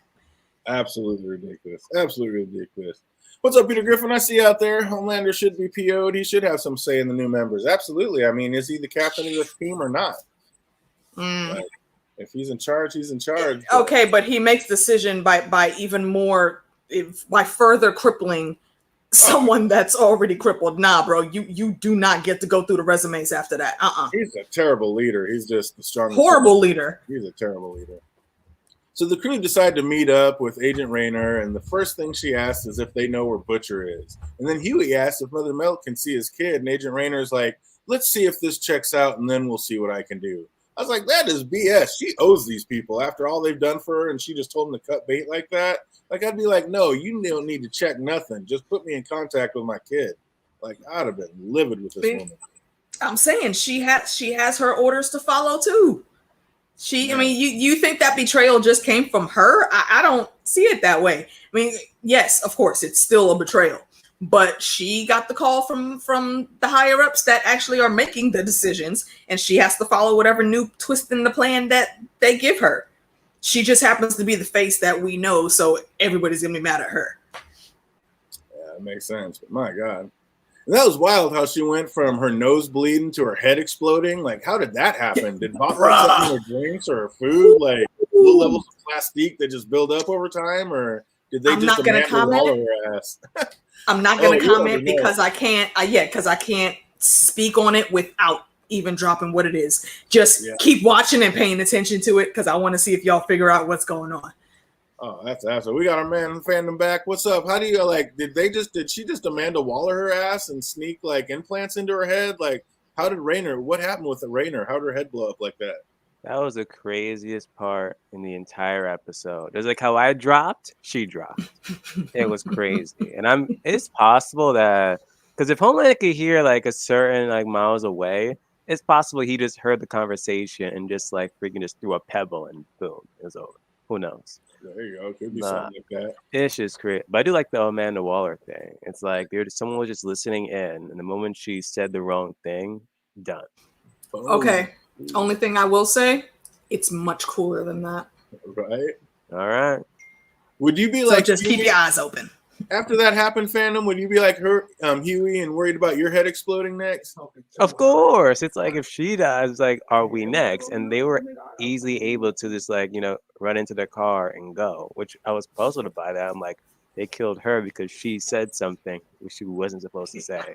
Absolutely ridiculous. Absolutely ridiculous. What's up, Peter Griffin? I see you out there. Homelander should be PO'd. He should have some say in the new members. Absolutely. I mean, is he the captain of the team or not? Like, if he's in charge, he's in charge. Okay, but he makes decision by even more, by further crippling someone that's already crippled. Nah, bro, you do not get to go through the resumes after that. He's a terrible leader. He's just the strongest. Horrible leader. He's a terrible leader. So the crew decide to meet up with Agent Raynor, and the first thing she asks is if they know where Butcher is. And then Huey asks if Mother Milk can see his kid, and Agent Raynor's like, let's see if this checks out, and then we'll see what I can do. I was like, that is BS. She owes these people after all they've done for her, and she just told them to cut bait like that. Like, I'd be like, no, you don't need to check nothing. Just put me in contact with my kid. Like, I'd have been livid with this woman. I'm saying she has her orders to follow too. I mean, you think that betrayal just came from her? I don't see it that way. I mean, yes, of course, it's still a betrayal, but she got the call from the higher ups that actually are making the decisions, and she has to follow whatever new twist in the plan that they give her. She just happens to be the face that we know, so everybody's gonna be mad at her. Yeah, it makes sense. But my God. And that was wild how she went from her nose bleeding to her head exploding. Like, how did that happen? Did Bot write something in her drinks or her food? Like, low levels of plastique that just build up over time? Or did they just demand to wallow her ass? I'm not going to comment because I can't. Because I can't speak on it without even dropping what it is. Just keep watching and paying attention to it because I want to see if y'all figure out what's going on. Oh, that's awesome. We got our man fandom back. What's up? How do you like? Did she just Amanda Waller her ass and sneak like implants into her head? Like, how did Rainer? What happened with the Rainer? How did her head blow up like that? That was the craziest part in the entire episode. It was like how I dropped, she dropped. It was crazy, and it's possible that because if Homelander could hear like a certain like miles away, it's possible he just heard the conversation and just like freaking just threw a pebble and boom, it was over. Who knows? There you go. Could be something like that. It's just great. But I do like the Amanda Waller thing. It's like someone was just listening in, and the moment she said the wrong thing, done. Okay. Only thing I will say, it's much cooler than that. Right. All right. Would you be like just keep your eyes open? After that happened, fandom, would you be like her, Huey, and worried about your head exploding next? Of course. It's like if she dies, it's like, are we next? And they were easily able to just like, run into their car and go, which I was puzzled by that. I'm like, they killed her because she said something which she wasn't supposed to say.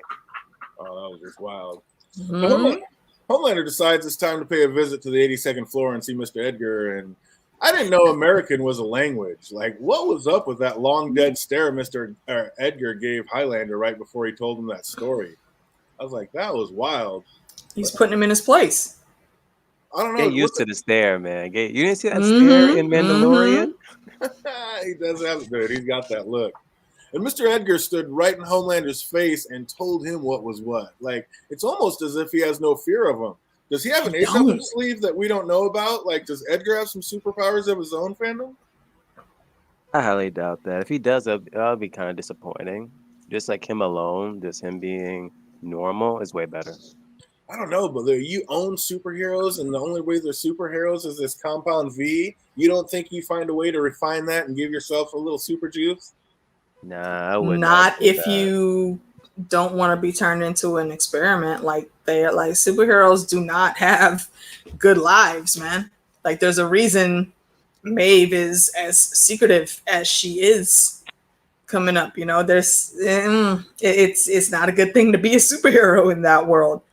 Oh, that was just wild. Mm-hmm. Homelander decides it's time to pay a visit to the 82nd floor and see Mr. Edgar, and I didn't know American was a language. Like, what was up with that long dead stare Mr. Edgar gave Highlander right before he told him that story? I was like, that was wild. He's putting him in his place. I don't know. Get used to the stare, man. You didn't see that stare in Mandalorian? He does have it, dude. He's got that look. And Mr. Edgar stood right in Homelander's face and told him what was what. Like, it's almost as if he has no fear of him. Does he have an ace up his sleeve that we don't know about? Like, does Edgar have some superpowers of his own, fandom? I highly doubt that. If he does, that'll be kind of disappointing. Just like him alone, just him being normal is way better. I don't know, but you own superheroes, and the only way they're superheroes is this compound V. You don't think you find a way to refine that and give yourself a little super juice? Nah, I wouldn't. Not if you don't want to be turned into an experiment. Like superheroes do not have good lives, man. Like there's a reason Maeve is as secretive as she is coming up. There's it's not a good thing to be a superhero in that world.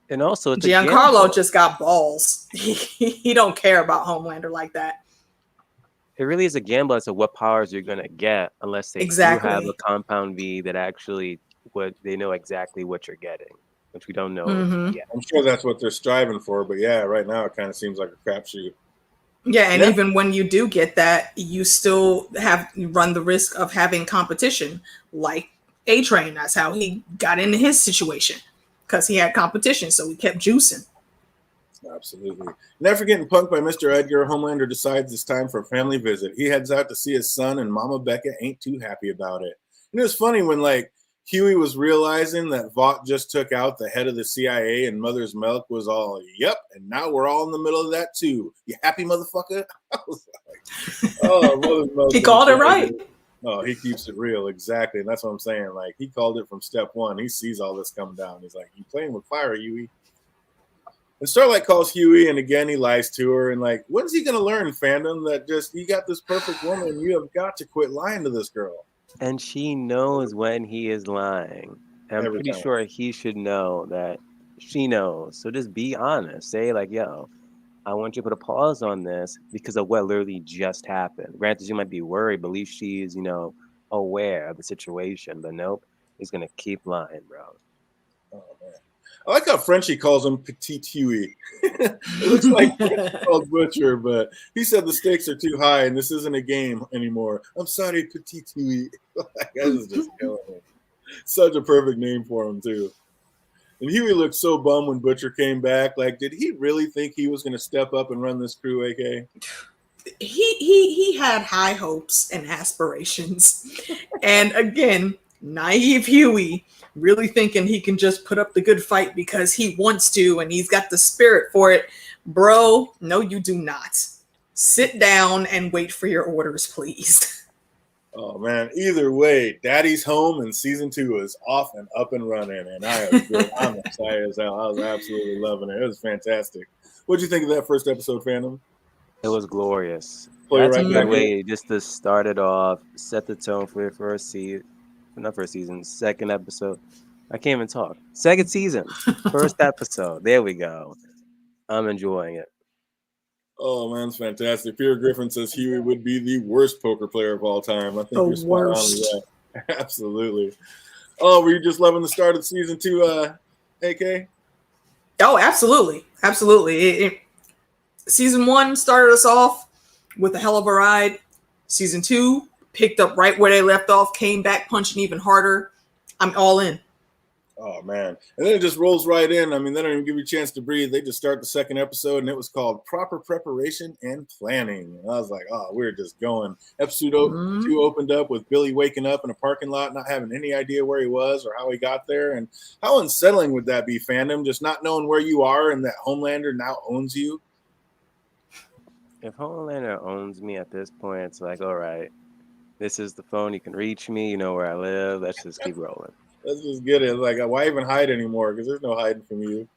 And also, Giancarlo just got balls. He don't care about Homelander like that. It really is a gamble as to what powers you're gonna get, unless they do have a compound V that actually they know exactly what you're getting, which we don't know yet. I'm sure that's what they're striving for, but yeah, right now it kind of seems like a crapshoot. Yeah, and even when you do get that, you still run the risk of having competition, like A-Train. That's how he got into his situation, because he had competition, so he kept juicing. Absolutely. Never getting punked by Mr. Edgar, Homelander decides it's time for a family visit. He heads out to see his son, and Mama Becca ain't too happy about it. And it was funny when, like, Huey was realizing that Vought just took out the head of the CIA, and Mother's Milk was all, yep, and now we're all in the middle of that, too. You happy, motherfucker? I was like, oh, Mother's Milk. He called it right. Oh, he keeps it real, exactly. And that's what I'm saying. Like, he called it from step one. He sees all this come down. He's like, you playing with fire, Huey. And Starlight calls Huey, and again, he lies to her. And, like, when's he going to learn, fandom, that just you got this perfect woman, and you have got to quit lying to this girl? And she knows when he is lying. And I'm pretty sure he should know that she knows. So just be honest. Say, like, yo, I want you to put a pause on this because of what literally just happened. Granted, you might be worried, but at least she's, aware of the situation. But nope, he's going to keep lying, bro. Oh, man. I like how Frenchie calls him Petite Huey. It looks like Frenchie called Butcher, but he said the stakes are too high and this isn't a game anymore. I'm sorry, Petite Huey. That guy is just killing me. Such a perfect name for him, too. And Huey looked so bummed when Butcher came back. Like, did he really think he was going to step up and run this crew, AK? He had high hopes and aspirations. And again, naive Huey really thinking he can just put up the good fight because he wants to and he's got the spirit for it. Bro, no, you do not. Sit down and wait for your orders, please. Oh, man. Either way, Daddy's home and season 2 is off and up and running. And I'm excited as hell. I was absolutely loving it. It was fantastic. What did you think of that first episode, Phantom? It was glorious. That's a good way just to start it off, set the tone for your first season. Not first season, second episode. I can't even talk. Second season, first episode. There we go. I'm enjoying it. Oh, man, it's fantastic. Peter Griffin says Huey would be the worst poker player of all time. I think The you're spot worst. on with that. Absolutely. Oh, were you just loving the start of season 2, AK? Oh, absolutely. Absolutely. Season 1 started us off with a hell of a ride. Season 2 picked up right where they left off, came back punching even harder. I'm all in. Oh, man. And then it just rolls right in. I mean, they don't even give you a chance to breathe. They just start the second episode, and it was called Proper Preparation and Planning. And I was like, oh, we're just going. Episode 2 opened up with Billy waking up in a parking lot, not having any idea where he was or how he got there. And how unsettling would that be, fandom? Just not knowing where you are and that Homelander now owns you? If Homelander owns me at this point, it's like, all right, this is the phone. You can reach me. You know where I live. Let's just keep rolling. Let's just get it. Like, why even hide anymore? Because there's no hiding from you.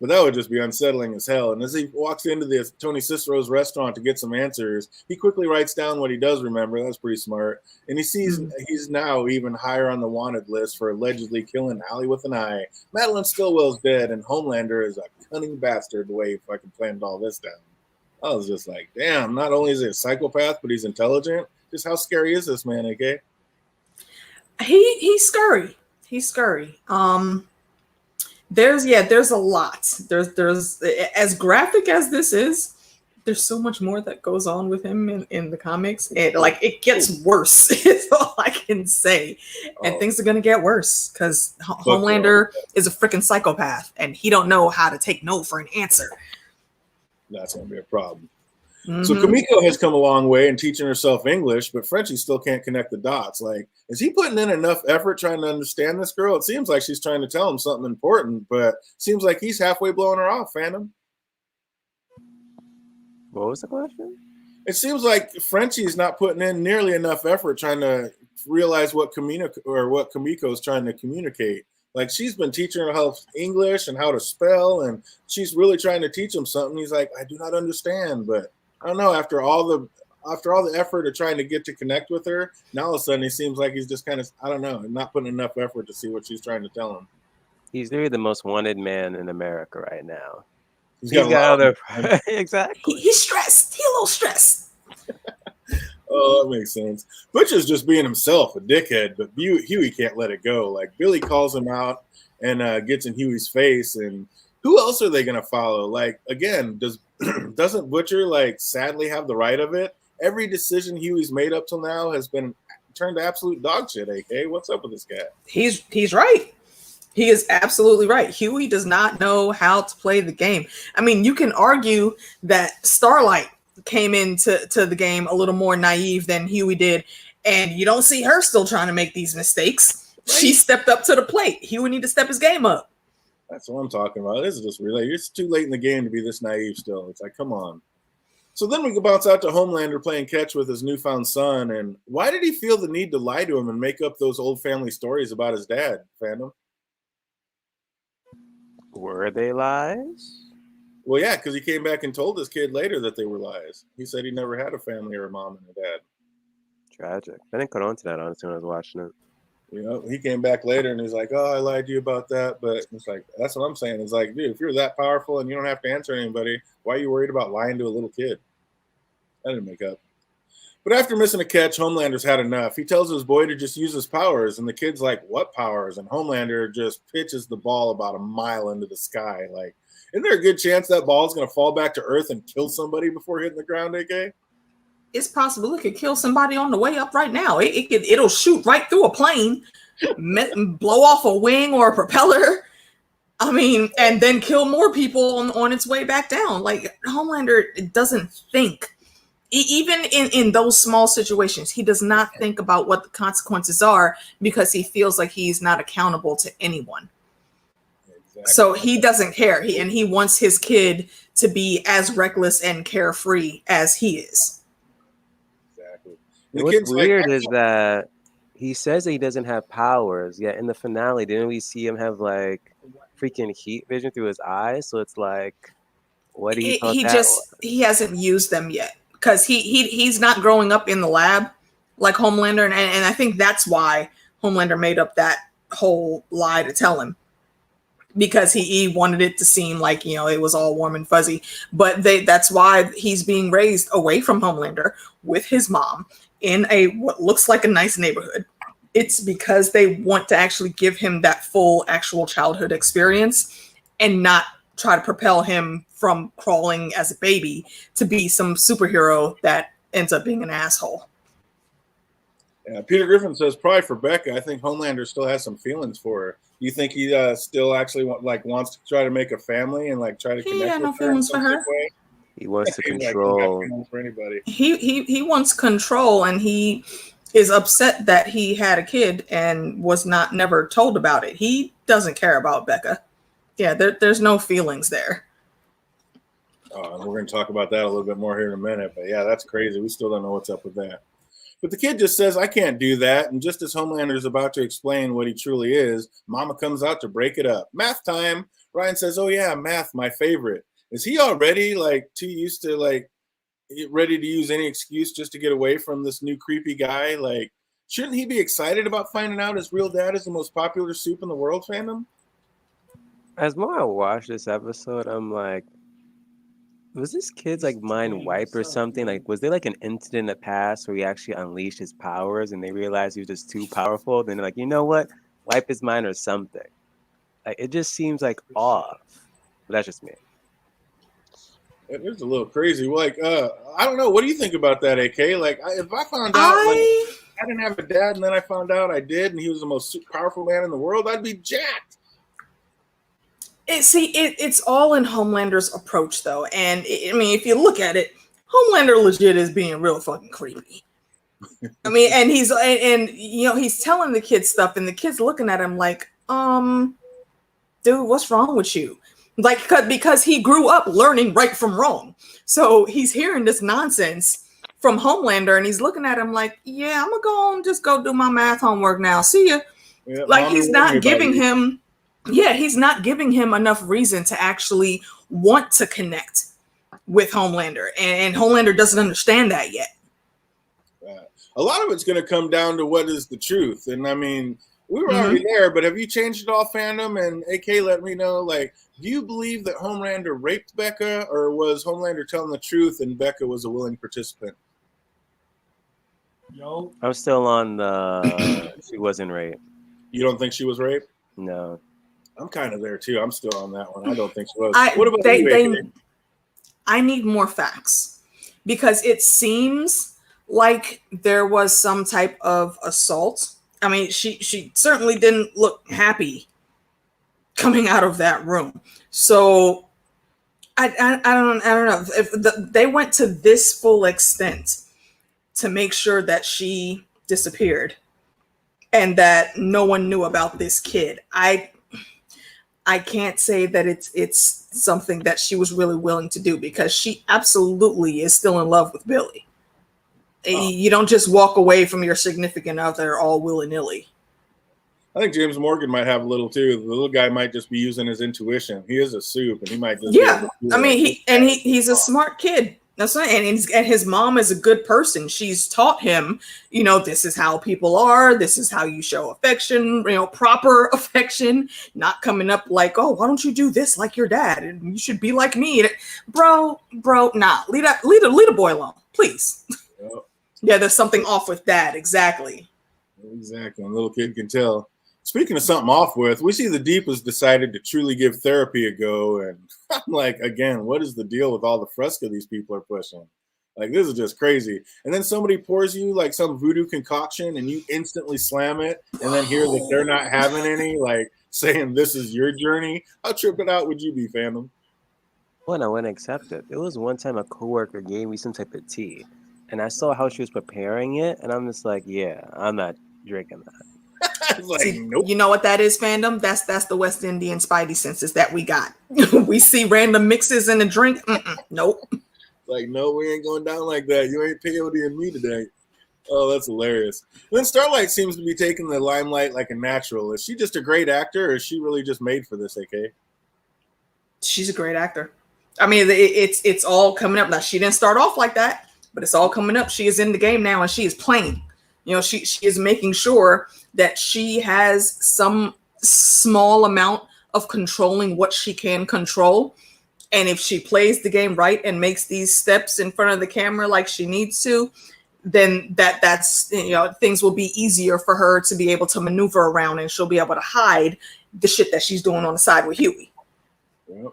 But that would just be unsettling as hell. And as he walks into this Tony Cicero's restaurant to get some answers, he quickly writes down what he does remember. That's pretty smart. And he sees he's now even higher on the wanted list for allegedly killing Allie with an eye. Madeline Stillwell's dead, and Homelander is a cunning bastard the way he fucking planned all this down. I was just like, damn, not only is he a psychopath, but he's intelligent. Just how scary is this man, AK? He's scurry. He's scurry. There's a lot. There's as graphic as this is, there's so much more that goes on with him in the comics. It gets worse, is all I can say. And things are gonna get worse because Homelander is a freaking psychopath and he don't know how to take no for an answer. That's gonna be a problem. So Kamiko has come a long way in teaching herself English, but Frenchie still can't connect the dots. Like, is he putting in enough effort trying to understand this girl? It seems like she's trying to tell him something important, but seems like he's halfway blowing her off, Phantom. What was the question? It seems like Frenchie's not putting in nearly enough effort trying to realize what Kamiko is trying to communicate. Like, she's been teaching her English and how to spell, and she's really trying to teach him something. He's like, I do not understand, but I don't know. After all the effort of trying to get to connect with her, now all of a sudden he seems like he's just kind of, I don't know, not putting enough effort to see what she's trying to tell him. He's really the most wanted man in America right now. He's got other exactly. He's stressed. He's a little stressed. Oh, that makes sense. Butcher's just being himself, a dickhead, but Huey can't let it go. Like, Billy calls him out and gets in Huey's face, and who else are they going to follow? Like, again, doesn't Butcher, like, sadly have the right of it? Every decision Huey's made up till now has been turned to absolute dog shit, AK. What's up with this guy? He's right. He is absolutely right. Huey does not know how to play the game. I mean, you can argue that Starlight came into the game a little more naive than Huey did, and you don't see her still trying to make these mistakes. Right. She stepped up to the plate. Huey need to step his game up. That's what I'm talking about. This is just really, it's too late in the game to be this naive still. It's like, come on. So then we bounce out to Homelander playing catch with his newfound son. And why did he feel the need to lie to him and make up those old family stories about his dad, Phantom? Were they lies? Well, yeah, because he came back and told his kid later that they were lies. He said he never had a family or a mom and a dad. Tragic. I didn't cut on to that honestly when I was watching it. You know, he came back later and he's like, oh, I lied to you about that. But it's like, that's what I'm saying. It's like, dude, if you're that powerful and you don't have to answer anybody, why are you worried about lying to a little kid? That didn't make up. But after missing a catch, Homelander's had enough. He tells his boy to just use his powers, and the kid's like, what powers? And Homelander just pitches the ball about a mile into the sky. Like, isn't there a good chance that ball's going to fall back to Earth and kill somebody before hitting the ground, AK? It's possible it could kill somebody on the way up right now. It'll shoot right through a plane, blow off a wing or a propeller. I mean, and then kill more people on its way back down. Like, Homelander doesn't think. Even in those small situations, he does not think about what the consequences are because he feels like he's not accountable to anyone. Exactly. So he doesn't care. He wants his kid to be as reckless and carefree as he is. Exactly. What's weird is that he says that he doesn't have powers, yet in the finale, didn't we see him have like freaking heat vision through his eyes? So it's like, what do you thought that was? He hasn't used them yet. Because he's not growing up in the lab like Homelander, and I think that's why Homelander made up that whole lie to tell him, because he wanted it to seem like, you know, it was all warm and fuzzy. But that's why he's being raised away from Homelander with his mom in what looks like a nice neighborhood. It's because they want to actually give him that full actual childhood experience and not try to propel him from crawling as a baby to be some superhero that ends up being an asshole. Yeah, Peter Griffin says probably for Becca. I think Homelander still has some feelings for her. Do you think he still actually wants to try to make a family and like try to connect? He had no with her feelings for her. Way? He wants to control. For anybody. He wants control, and he is upset that he had a kid and was never told about it. He doesn't care about Becca. Yeah, there's no feelings there. And we're going to talk about that a little bit more here in a minute. But yeah, that's crazy. We still don't know what's up with that. But the kid just says, I can't do that. And just as Homelander is about to explain what he truly is, Mama comes out to break it up. Math time. Ryan says, oh yeah, math, my favorite. Is he already like too used to like ready to use any excuse just to get away from this new creepy guy? Like, shouldn't he be excited about finding out his real dad is the most popular soup in the world fandom? As more I watch this episode, I'm like, was this kid's like mind wiped or something? Like, was there like an incident in the past where he actually unleashed his powers and they realized he was just too powerful? Then they're like, you know what? Wipe his mind or something. Like, it just seems like off. But that's just me. It is a little crazy. Like, I don't know. What do you think about that, AK? Like, if I found out I didn't have a dad and then I found out I did and he was the most powerful man in the world, I'd be jacked. It's all in Homelander's approach, though. And I mean, if you look at it, Homelander legit is being real fucking creepy. I mean, and he's you know, he's telling the kid stuff, and the kid's looking at him like, dude, what's wrong with you? Like, because he grew up learning right from wrong. So he's hearing this nonsense from Homelander, and he's looking at him like, yeah, I'm gonna just go do my math homework now. See ya. Yeah, like, he's not giving him. Yeah, he's not giving him enough reason to actually want to connect with Homelander. And Homelander doesn't understand that yet. A lot of it's going to come down to what is the truth. And I mean, we were already there, but have you changed it all, fandom? And AK, let me know, like, do you believe that Homelander raped Becca, or was Homelander telling the truth and Becca was a willing participant? I'm still on the she wasn't raped. You don't think she was raped? No. I'm kind of there too. I'm still on that one. I don't think she was. What about you? I need more facts, because it seems like there was some type of assault. I mean, she certainly didn't look happy coming out of that room. So I don't know if they went to this full extent to make sure that she disappeared and that no one knew about this kid. I can't say that it's something that she was really willing to do, because she absolutely is still in love with Billy. Oh. You don't just walk away from your significant other all willy-nilly. I think James Morgan might have a little too. The little guy might just be using his intuition. He is a soup, and he might just I mean, he's a smart kid. That's right. And his mom is a good person. She's taught him, you know, this is how people are. This is how you show affection, you know, proper affection, not coming up like, oh, why don't you do this like your dad? And you should be like me. Bro, nah, leave a boy alone, please. Yeah, there's something off with that. Exactly. Exactly. And little kid can tell. Speaking of something off with, we see the Deep has decided to truly give therapy a go. And I'm like, again, what is the deal with all the fresca these people are pushing? Like, this is just crazy. And then somebody pours you like some voodoo concoction and you instantly slam it and then hear that they're not having any, like saying this is your journey. How tripping out would you be, fandom? Well, I wouldn't accept it. There was one time a coworker gave me some type of tea, and I saw how she was preparing it, and I'm just like, yeah, I'm not drinking that. I was like, See, nope. you know what that is, fandom? That's the West Indian spidey senses that we got. We see random mixes in a drink. Nope. Like, no, we ain't going down like that. You ain't peyote me today. Oh, that's hilarious. And then Starlight seems to be taking the limelight like a natural. Is she just a great actor, or is she really just made for this, AK? She's a great actor. I mean, it's all coming up now. She didn't start off like that, but it's all coming up. She is in the game now, and she is playing. You know, she is making sure that she has some small amount of controlling what she can control. And if she plays the game right and makes these steps in front of the camera like she needs to, then that's, you know, things will be easier for her to be able to maneuver around, and she'll be able to hide the shit that she's doing on the side with Huey. Yep.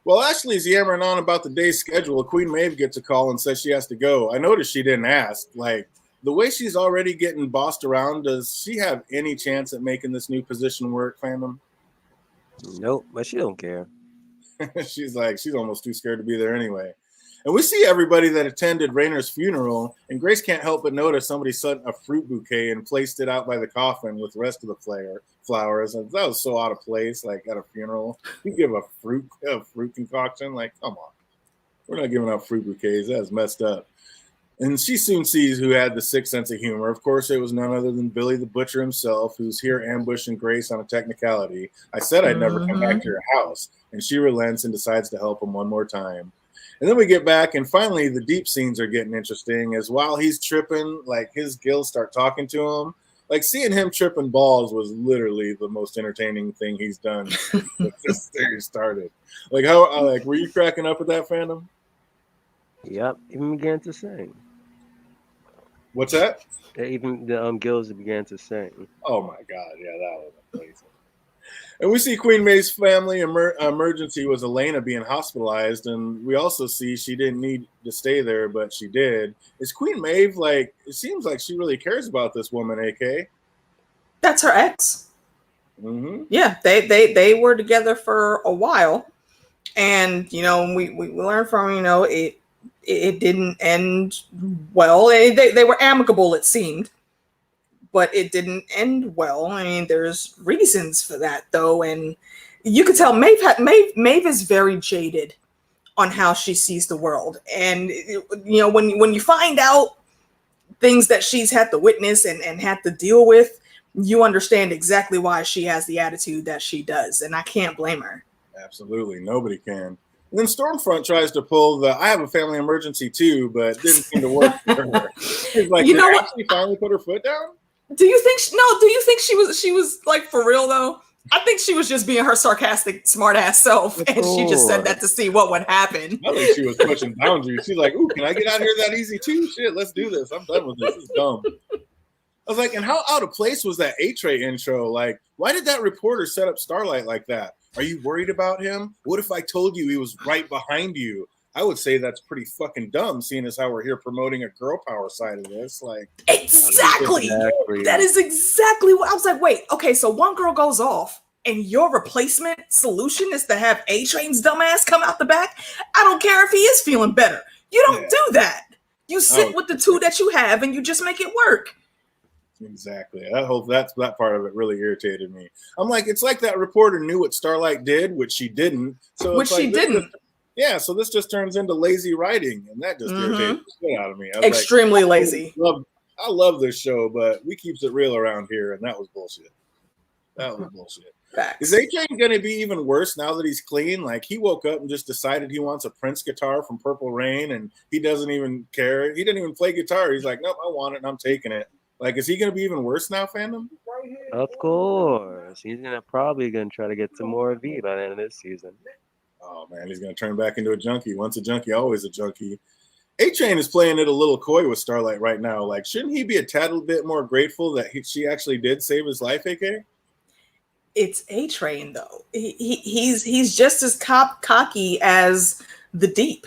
Well, Ashley's yammering on about the day's schedule. Queen Maeve gets a call and says she has to go. I noticed she didn't ask. Like, the way she's already getting bossed around, does she have any chance at making this new position work, fandom? Nope, but she don't care. She's almost too scared to be there anyway. And we see everybody that attended Raynor's funeral, and Grace can't help but notice somebody sent a fruit bouquet and placed it out by the coffin with the rest of the flowers. And that was so out of place, like at a funeral. You give a fruit concoction? Like, come on. We're not giving out fruit bouquets. That's messed up. And she soon sees who had the sick sense of humor. Of course, it was none other than Billy the Butcher himself, who's here ambushing Grace on a technicality. I said I'd never come back to your house. And she relents and decides to help him one more time. And then we get back, and finally the Deep scenes are getting interesting, as while he's tripping, like his gills start talking to him. Like, seeing him tripping balls was literally the most entertaining thing he's done since this series started. Like, were you cracking up at that, fandom? Yep, even began to sing. What's that? Even the gills began to sing. Oh my God, yeah, that was amazing. And we see Queen Maeve's family emergency was Elena being hospitalized, and we also see she didn't need to stay there, but she did. Is Queen Maeve, like, it seems like she really cares about this woman, AK? That's her ex. Mm-hmm. Yeah, they were together for a while, and you know, we learned from, you know, it didn't end well. They were amicable, it seemed, but it didn't end well. I mean, there's reasons for that, though, and you could tell Maeve is very jaded on how she sees the world, and you know, when you find out things that she's had to witness and had to deal with, you understand exactly why she has the attitude that she does, and I can't blame her. Absolutely, nobody can. And then Stormfront tries to pull the "I have a family emergency too," but it didn't seem to work for her. She's like, you know what? She finally put her foot down. Do you think she was like, for real though? I think she was just being her sarcastic, smart ass self, and she just said that to see what would happen. I think she was pushing boundaries. She's like, "Ooh, can I get out of here that easy too? Shit, let's do this. I'm done with this. This is dumb." I was like, and how out of place was that A-Tray intro? Like, why did that reporter set up Starlight like that? Are you worried about him? What if I told you he was right behind you? I would say that's pretty fucking dumb, seeing as how we're here promoting a girl power side of this. Like, exactly. That is exactly what I was like. Wait, okay, so one girl goes off, and your replacement solution is to have A-Train's dumbass come out the back? I don't care if he is feeling better. You don't do that. You sit with the two that you have, and you just make it work. Exactly. That part of it really irritated me. I'm like, it's like that reporter knew what Starlight did, which she didn't. So so this just turns into lazy writing, and that just irritated the shit out of me. Extremely lazy. I love this show, but we keeps it real around here, and that was bullshit. That was bullshit. Facts. Is A-Train going to be even worse now that he's clean? Like, he woke up and just decided he wants a Prince guitar from Purple Rain, and he doesn't even care. He didn't even play guitar. He's like, nope, I want it, and I'm taking it. Like, is he going to be even worse now, fandom? Of course. He's probably going to try to get some more V by the end of this season. Oh, man, he's going to turn back into a junkie. Once a junkie, always a junkie. A-Train is playing it a little coy with Starlight right now. Like, shouldn't he be a tad bit more grateful that she actually did save his life, AK? It's A-Train though. He's just as cocky as the Deep.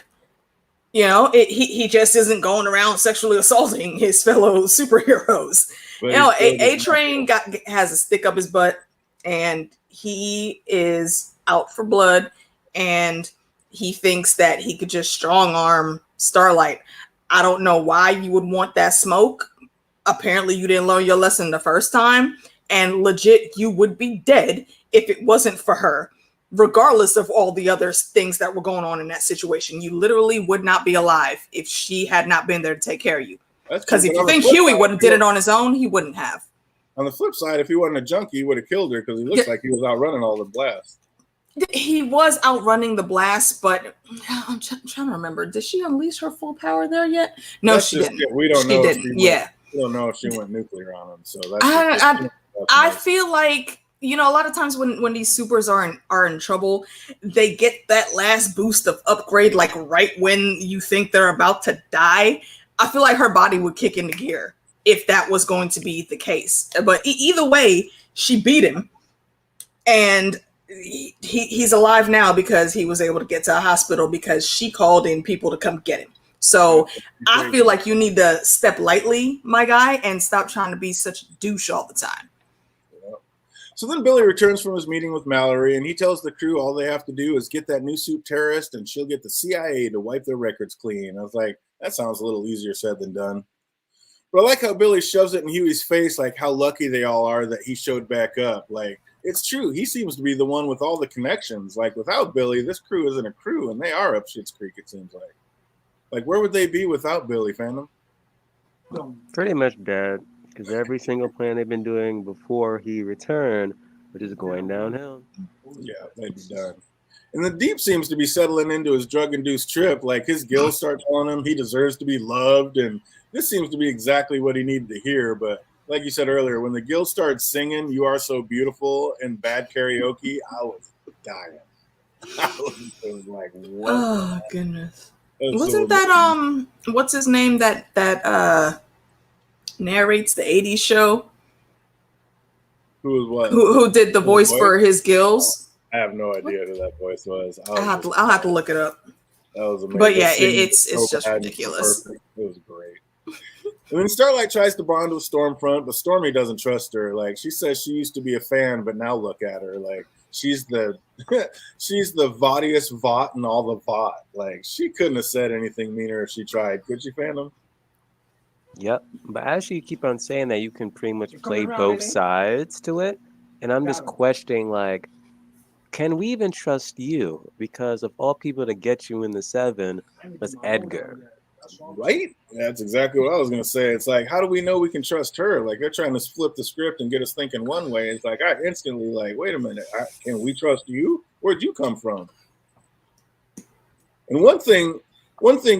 You know, he just isn't going around sexually assaulting his fellow superheroes. But you know, A-Train has a stick up his butt, and he is out for blood, and he thinks that he could just strong arm Starlight. I don't know why you would want that smoke. Apparently, you didn't learn your lesson the first time, and legit, you would be dead if it wasn't for her. Regardless of all the other things that were going on in that situation, you literally would not be alive if she had not been there to take care of you. Because if you think Huey would have did it on his own, he wouldn't have. On the flip side, if he wasn't a junkie, he would have killed her because he looks like he was outrunning all the blasts. He was outrunning the blast, but I'm trying to remember. Did she unleash her full power there yet? No, she didn't. We don't know. We don't know if she went nuclear on him. So I feel like, you know, a lot of times when these supers are in trouble, they get that last boost of upgrade, like right when you think they're about to die. I feel like her body would kick into gear if that was going to be the case. But either way, she beat him, and he's alive now because he was able to get to a hospital because she called in people to come get him. So I feel like you need to step lightly, my guy, and stop trying to be such a douche all the time. So then Billy returns from his meeting with Mallory, and he tells the crew all they have to do is get that new suit terrorist, and she'll get the CIA to wipe their records clean. I was like, that sounds a little easier said than done. But I like how Billy shoves it in Huey's face, like how lucky they all are that he showed back up. Like, it's true. He seems to be the one with all the connections. Like, without Billy, this crew isn't a crew, and they are up Schitt's Creek, it seems like. Like, where would they be without Billy, fandom? Pretty much dead. Because every single plan they've been doing before he returned, which is going downhill. Yeah, they'd be done. And the Deep seems to be settling into his drug-induced trip. Like, his gills start telling him he deserves to be loved, and this seems to be exactly what he needed to hear. But like you said earlier, when the gills started singing "You Are So Beautiful" and bad karaoke, I was dying. I was like, what? Oh, goodness. Wasn't that, what's his name that narrates the 80s show? Who was what? Who did the voice for his gills? I have no idea who that voice was. I'll have to look it up. That was amazing. But yeah, it's just ridiculous. It was great. And then Starlight tries to bond with Stormfront, but Stormy doesn't trust her. Like, she says she used to be a fan, but now look at her. Like, she's the vaughtiest vaught in all the vaught. Like, she couldn't have said anything meaner if she tried. Could she, fandom? Yep. But as you keep on saying that, you can pretty much play both sides to it. And I'm just questioning, like, can we even trust you? Because of all people to get you in the 7 was Edgar. Right? That's exactly what I was going to say. It's like, how do we know we can trust her? Like, they're trying to flip the script and get us thinking one way. It's like, I instantly like, wait a minute. Can we trust you? Where'd you come from? And one thing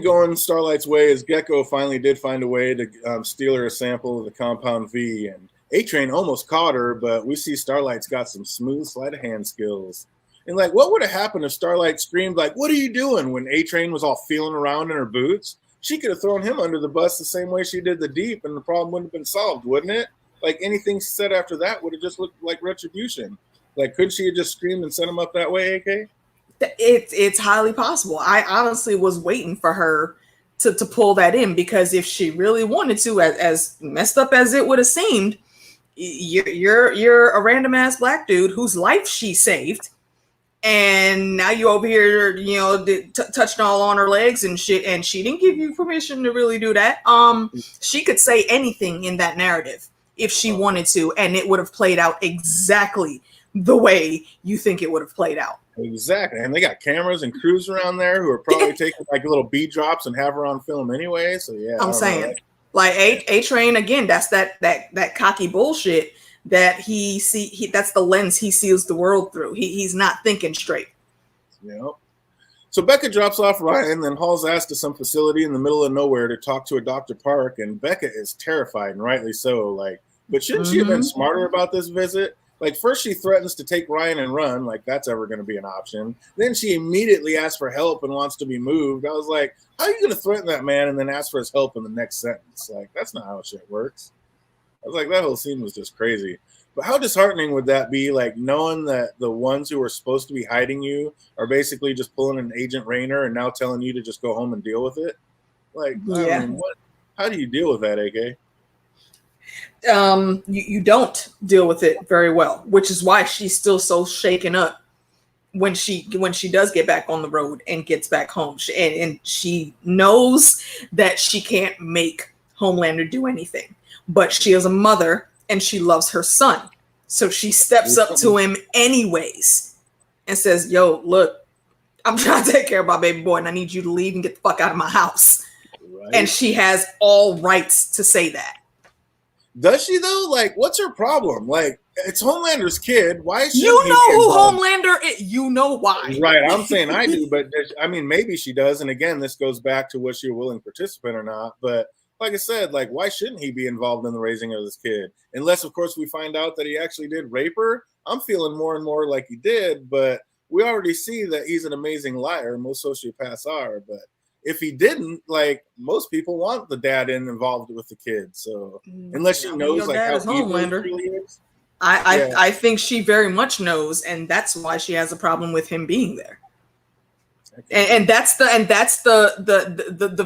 going Starlight's way is Gecko finally did find a way to steal her a sample of the Compound V. And A-Train almost caught her, but we see Starlight's got some smooth sleight of hand skills. And like, what would have happened if Starlight screamed like, "What are you doing?" when A-Train was all feeling around in her boots? She could have thrown him under the bus the same way she did the Deep, and the problem wouldn't have been solved, wouldn't it? Like, anything she said after that would have just looked like retribution. Like, couldn't she have just screamed and sent him up that way, AK? It's highly possible. I honestly was waiting for her to pull that in, because if she really wanted to, as messed up as it would have seemed, you're a random ass black dude whose life she saved, and now you over here, you know, touching all on her legs and shit, and she didn't give you permission to really do that. She could say anything in that narrative if she wanted to, and it would have played out exactly the way you think it would have played out. Exactly. And they got cameras and crews around there who are probably taking like little B drops and have her on film anyway. So yeah, I'm saying, like A-Train again, that's that cocky bullshit that that's the lens he sees the world through. He's not thinking straight. Yeah. So Becca drops off Ryan, then hauls ass to some facility in the middle of nowhere to talk to a Dr. Park, and Becca is terrified, and rightly so. Like, but shouldn't she have been smarter about this visit? Like, first she threatens to take Ryan and run, like that's ever going to be an option. Then she immediately asks for help and wants to be moved. I was like, how are you going to threaten that man and then ask for his help in the next sentence? Like, that's not how shit works. I was like, that whole scene was just crazy. But how disheartening would that be, like, knowing that the ones who are supposed to be hiding you are basically just pulling an Agent Raynor and now telling you to just go home and deal with it? Like, I mean, what? How do you deal with that, AK? You don't deal with it very well, which is why she's still so shaken up when she does get back on the road and gets back home. And she knows that she can't make Homelander do anything, but she is a mother and she loves her son. So she steps up to him anyways and says, yo, look, I'm trying to take care of my baby boy and I need you to leave and get the fuck out of my house. Right. And she has all rights to say that. Does she though? Like, what's her problem? Like, it's Homelander's kid. Why is she? You know who Homelander is. You know why. Right. I'm saying I do, but I mean, maybe she does. And again, this goes back to was she a willing participant or not. But like I said, like, why shouldn't he be involved in the raising of this kid? Unless, of course, we find out that he actually did rape her. I'm feeling more and more like he did, but we already see that he's an amazing liar. Most sociopaths are, but if he didn't, like, most people want the dad involved with the kid. So unless she knows like how evil he really is. I think she very much knows, and that's why she has a problem with him being there. And that's the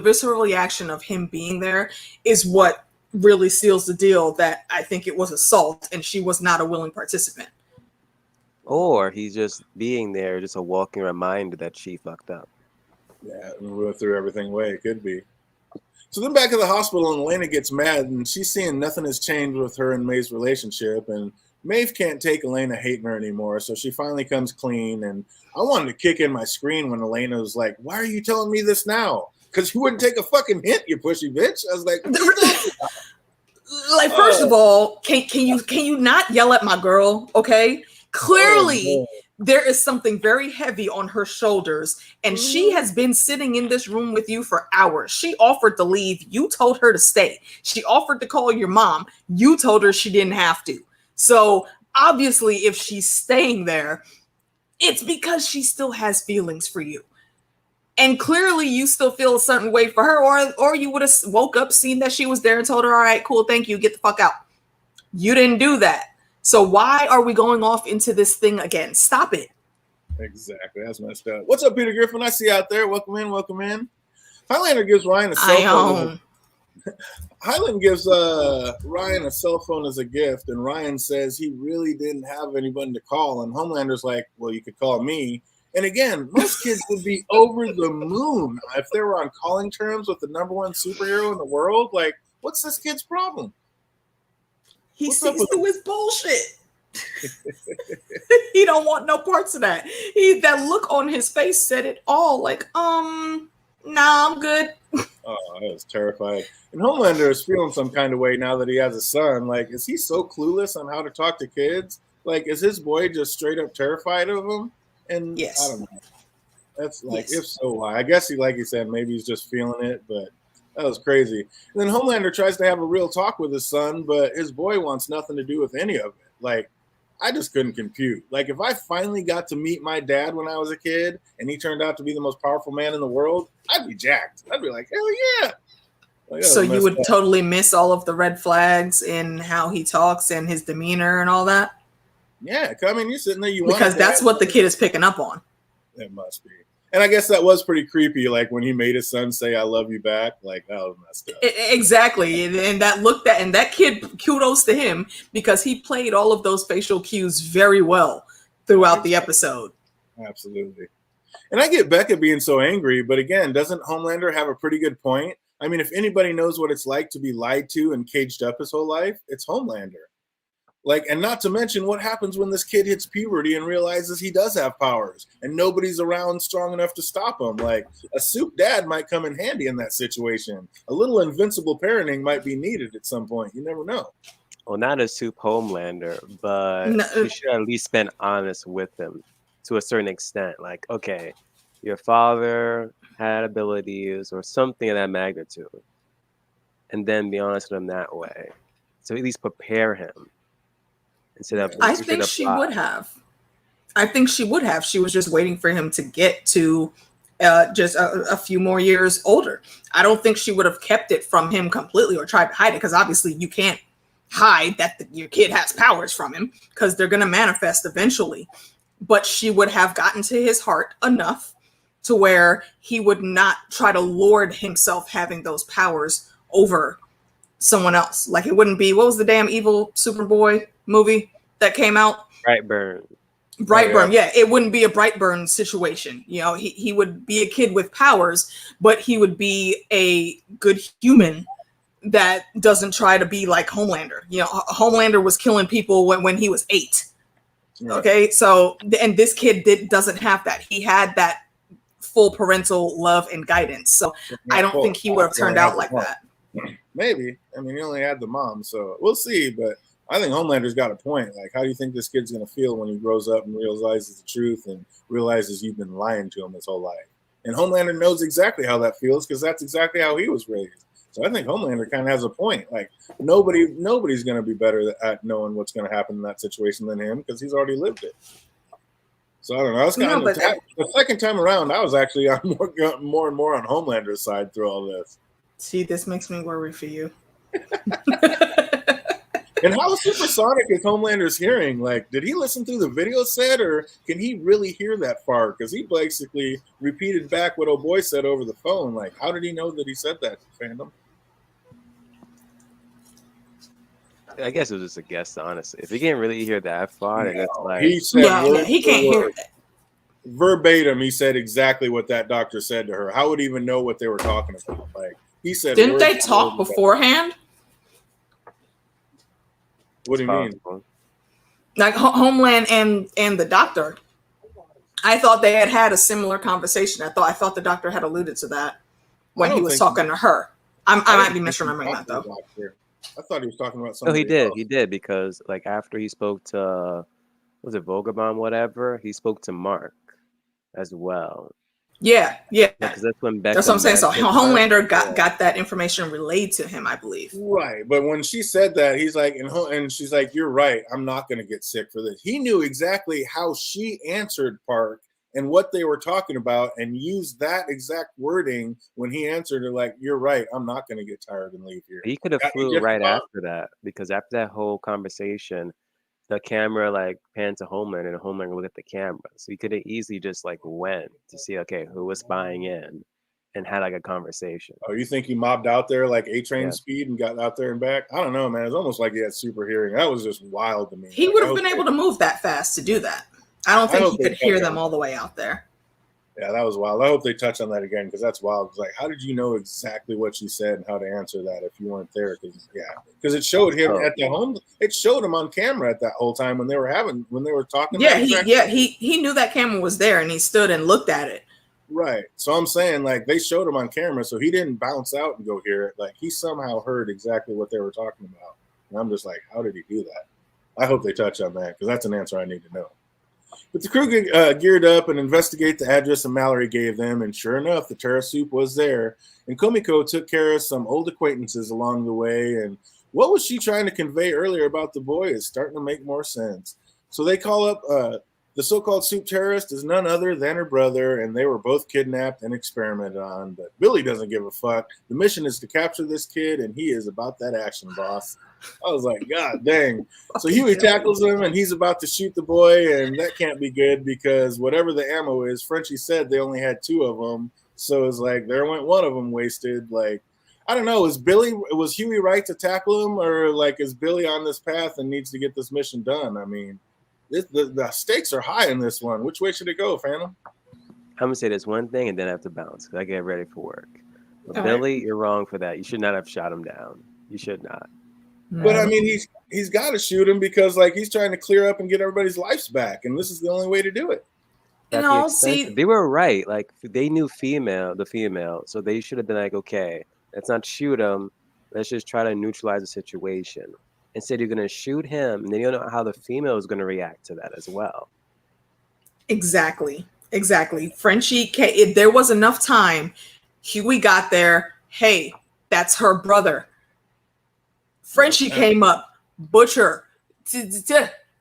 visceral reaction of him being there is what really seals the deal that I think it was assault and she was not a willing participant. Or he's just being there, just a walking reminder that she fucked up. Yeah, and we threw everything away. It could be. So then back at the hospital, and Elena gets mad, and she's seeing nothing has changed with her and Maeve's relationship, and Maeve can't take Elena hating her anymore, so she finally comes clean, and I wanted to kick in my screen when Elena was like, why are you telling me this now? Because you wouldn't take a fucking hint, you pushy bitch. I was like, like, first of all, can you not yell at my girl, okay? Clearly, there is something very heavy on her shoulders, and she has been sitting in this room with you for hours. She offered to leave. You told her to stay. She offered to call your mom. You told her she didn't have to. So obviously, if she's staying there, it's because she still has feelings for you. And clearly you still feel a certain way for her, or you would have woke up, seen that she was there and told her, all right, cool, thank you, get the fuck out. You didn't do that. So why are we going off into this thing again? Stop it. Exactly. That's messed up. What's up, Peter Griffin? I see you out there. Welcome in. Welcome in. Highlander gives Ryan a cell phone. Highland gives Ryan a cell phone as a gift, and Ryan says he really didn't have anyone to call. And Homelander's like, well, you could call me. And again, most kids would be over the moon if they were on calling terms with the #1 superhero in the world. Like, what's this kid's problem? He sees through his bullshit. He don't want no parts of that. That look on his face said it all. Like, nah, I'm good. Oh, I was terrified. And Homelander is feeling some kind of way now that he has a son. Like, is he so clueless on how to talk to kids? Like, is his boy just straight up terrified of him? And yes. I don't know. That's like, if so, why? I guess he, like he said, maybe he's just feeling it, but that was crazy. And then Homelander tries to have a real talk with his son, but his boy wants nothing to do with any of it. Like, I just couldn't compute. Like, if I finally got to meet my dad when I was a kid and he turned out to be the most powerful man in the world, I'd be jacked. I'd be like, hell yeah. Like, so you would totally miss all of the red flags in how he talks and his demeanor and all that? Yeah, I mean, you're sitting there, because that's what the kid is picking up on. It must be. And I guess that was pretty creepy, like when he made his son say, I love you back. Like, that was messed up. Exactly. And that kid, kudos to him, because he played all of those facial cues very well throughout the episode. Absolutely. And I get Becca being so angry, but again, doesn't Homelander have a pretty good point? I mean, if anybody knows what it's like to be lied to and caged up his whole life, it's Homelander. Like, and not to mention what happens when this kid hits puberty and realizes he does have powers and nobody's around strong enough to stop him. Like, a soup dad might come in handy in that situation. A little invincible parenting might be needed at some point. You never know. Well, not a soup Homelander, but you should at least been honest with him to a certain extent. Like, okay, your father had abilities or something of that magnitude. And then be honest with him that way. So at least prepare him. instead of. I think she would have. I think she would have. She was just waiting for him to get to just a few more years older. I don't think she would have kept it from him completely or tried to hide it, because obviously you can't hide that your kid has powers from him, because they're going to manifest eventually. But she would have gotten to his heart enough to where he would not try to lord himself having those powers over someone else. Like, it wouldn't be, what was the damn evil Superboy movie that came out? Brightburn. Brightburn, yeah, it wouldn't be a Brightburn situation. You know, he would be a kid with powers, but he would be a good human that doesn't try to be like Homelander. You know, Homelander was killing people when he was 8. Right. Okay, so, and this kid doesn't have that. He had that full parental love and guidance. So I don't think he would have turned out like that. Maybe. I mean, he only had the mom, so we'll see, but I think Homelander's got a point. Like, how do you think this kid's going to feel when he grows up and realizes the truth and realizes you've been lying to him his whole life? And Homelander knows exactly how that feels, because that's exactly how he was raised. So I think Homelander kind of has a point. Like, nobody's going to be better at knowing what's going to happen in that situation than him, because he's already lived it. So I don't know. I was kind of the second time around, I was actually more and more on Homelander's side through all this. See, this makes me worry for you. And how supersonic is Homelander's hearing? Like, did he listen through the video set, or can he really hear that far? Because he basically repeated back what old boy said over the phone. Like, how did he know that he said that, fandom? I guess it was just a guess, honestly. If he can't really hear that far, then that's like... He said he can't hear it. Verbatim, he said exactly what that doctor said to her. How would he even know what they were talking about? Like, he said... Didn't they talk beforehand? What do you mean? Like Homeland and the doctor. I thought they had a similar conversation. I thought the doctor had alluded to that when he was talking to her. I might be misremembering that, though. I thought he was talking about something. No, he did. Else. He did, because like after he spoke to, was it Vogabond, whatever, he spoke to Mark as well. Yeah. Because that's when Beckham. That's what I'm saying. So Homelander got that information relayed to him, I believe. Right, but when she said that, he's like, and she's like, "You're right. I'm not going to get sick for this." He knew exactly how she answered Park and what they were talking about, and used that exact wording when he answered her, like, "You're right. I'm not going to get tired and leave here." He could have flew right after that, because after that whole conversation, the camera like panned to Homeland, and Homeland looked at the camera. So he could have easily just like went to see, okay, who was spying in, and had like a conversation. Oh, you think he mobbed out there like A-Train speed and got out there and back? I don't know, man. It's almost like he had super hearing. That was just wild to me. He would have been able to move that fast to do that. I don't think he could hear them all the way out there. Yeah, that was wild. I hope they touch on that again, because that's wild. It's like, how did you know exactly what she said and how to answer that if you weren't there? Because it showed him at the home. It showed him on camera at that whole time when they were talking. Yeah, he knew that camera was there, and he stood and looked at it. Right. So I'm saying, like, they showed him on camera, so he didn't bounce out and go hear it. Like, he somehow heard exactly what they were talking about. And I'm just like, how did he do that? I hope they touch on that, because that's an answer I need to know. But the crew geared up and investigate the address that Mallory gave them, and sure enough, the Terra Soup was there. And Komiko took care of some old acquaintances along the way, and what was she trying to convey earlier about the boy is starting to make more sense. So they call up the so-called soup terrorist is none other than her brother, and they were both kidnapped and experimented on. But Billy doesn't give a fuck. The mission is to capture this kid, and he is about that action, boss. I was like, God dang. So Huey tackles him, and he's about to shoot the boy, and that can't be good, because whatever the ammo is, Frenchie said they only had 2 of them. So it's like, there went 1 of them wasted. Like, I don't know. Was Huey right to tackle him, or like, is Billy on this path and needs to get this mission done? I mean, the stakes are high in this one. Which way should it go, Phantom? I'm gonna say this one thing and then I have to bounce because I get ready for work. But Billy, you're wrong for that. You should not have shot him down. You should not. But I mean, he's got to shoot him because like he's trying to clear up and get everybody's lives back, and this is the only way to do it. They were right. Like they knew the female, so they should have been like, okay, let's not shoot him. Let's just try to neutralize the situation. Instead, you're gonna shoot him, and then you don't know how the female is gonna react to that as well. Exactly. Frenchie, if there was enough time, Huey got there. Hey, that's her brother. Frenchie came up, butcher.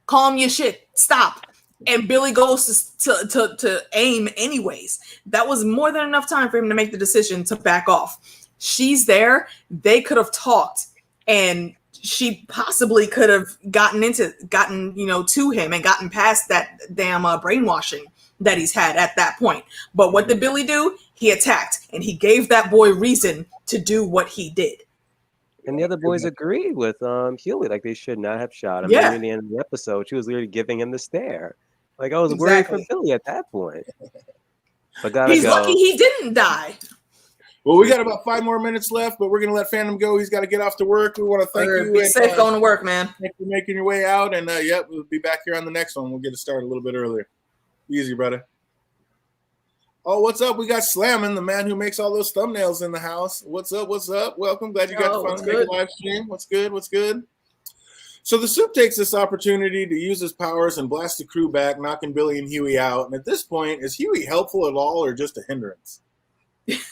calm your shit, stop. And Billy goes to aim anyways. That was more than enough time for him to make the decision to back off. She's there. They could have talked, and she possibly could have gotten to him and gotten past that damn brainwashing that he's had at that point. But what did Billy do? He attacked, and he gave that boy reason to do what he did. And the other boys agreed with Huey, like they should not have shot him. Yeah. And in the end of the episode, she was literally giving him the stare. Like I was worried for Billy at that point. But he's lucky he didn't die. Well, we got about 5 more minutes left, but we're gonna let Phantom go. He's got to get off to work. We want to thank you. Be safe going to work, man. Thanks for making your way out, and we'll be back here on the next one. We'll get it started a little bit earlier. Easy, brother. Oh, what's up? We got Slammin', the man who makes all those thumbnails in the house. What's up? What's up? Welcome. Glad you got to finally make a live stream. What's good? What's good? So the Soup takes this opportunity to use his powers and blast the crew back, knocking Billy and Huey out. And at this point, is Huey helpful at all or just a hindrance? Huey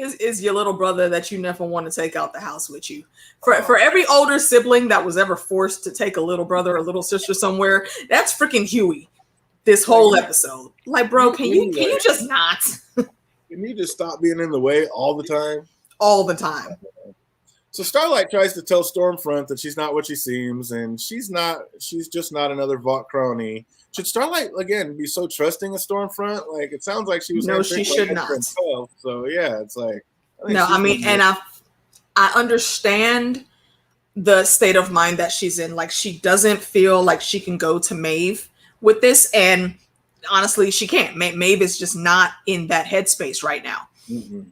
is your little brother that you never want to take out the house with you. For every older sibling that was ever forced to take a little brother or little sister somewhere, that's freaking Huey. This whole episode, like, bro, can you just not? Can you just stop being in the way all the time? All the time. So Starlight tries to tell Stormfront that she's not what she seems, and she's just not another Vought crony. Should Starlight again be so trusting of Stormfront? Like, it sounds like she was. No, she should not. Herself. So yeah, it's like. I understand the state of mind that she's in. Like, she doesn't feel like she can go to Maeve with this, and honestly, she can't. Maeve is just not in that headspace right now. Mm-hmm.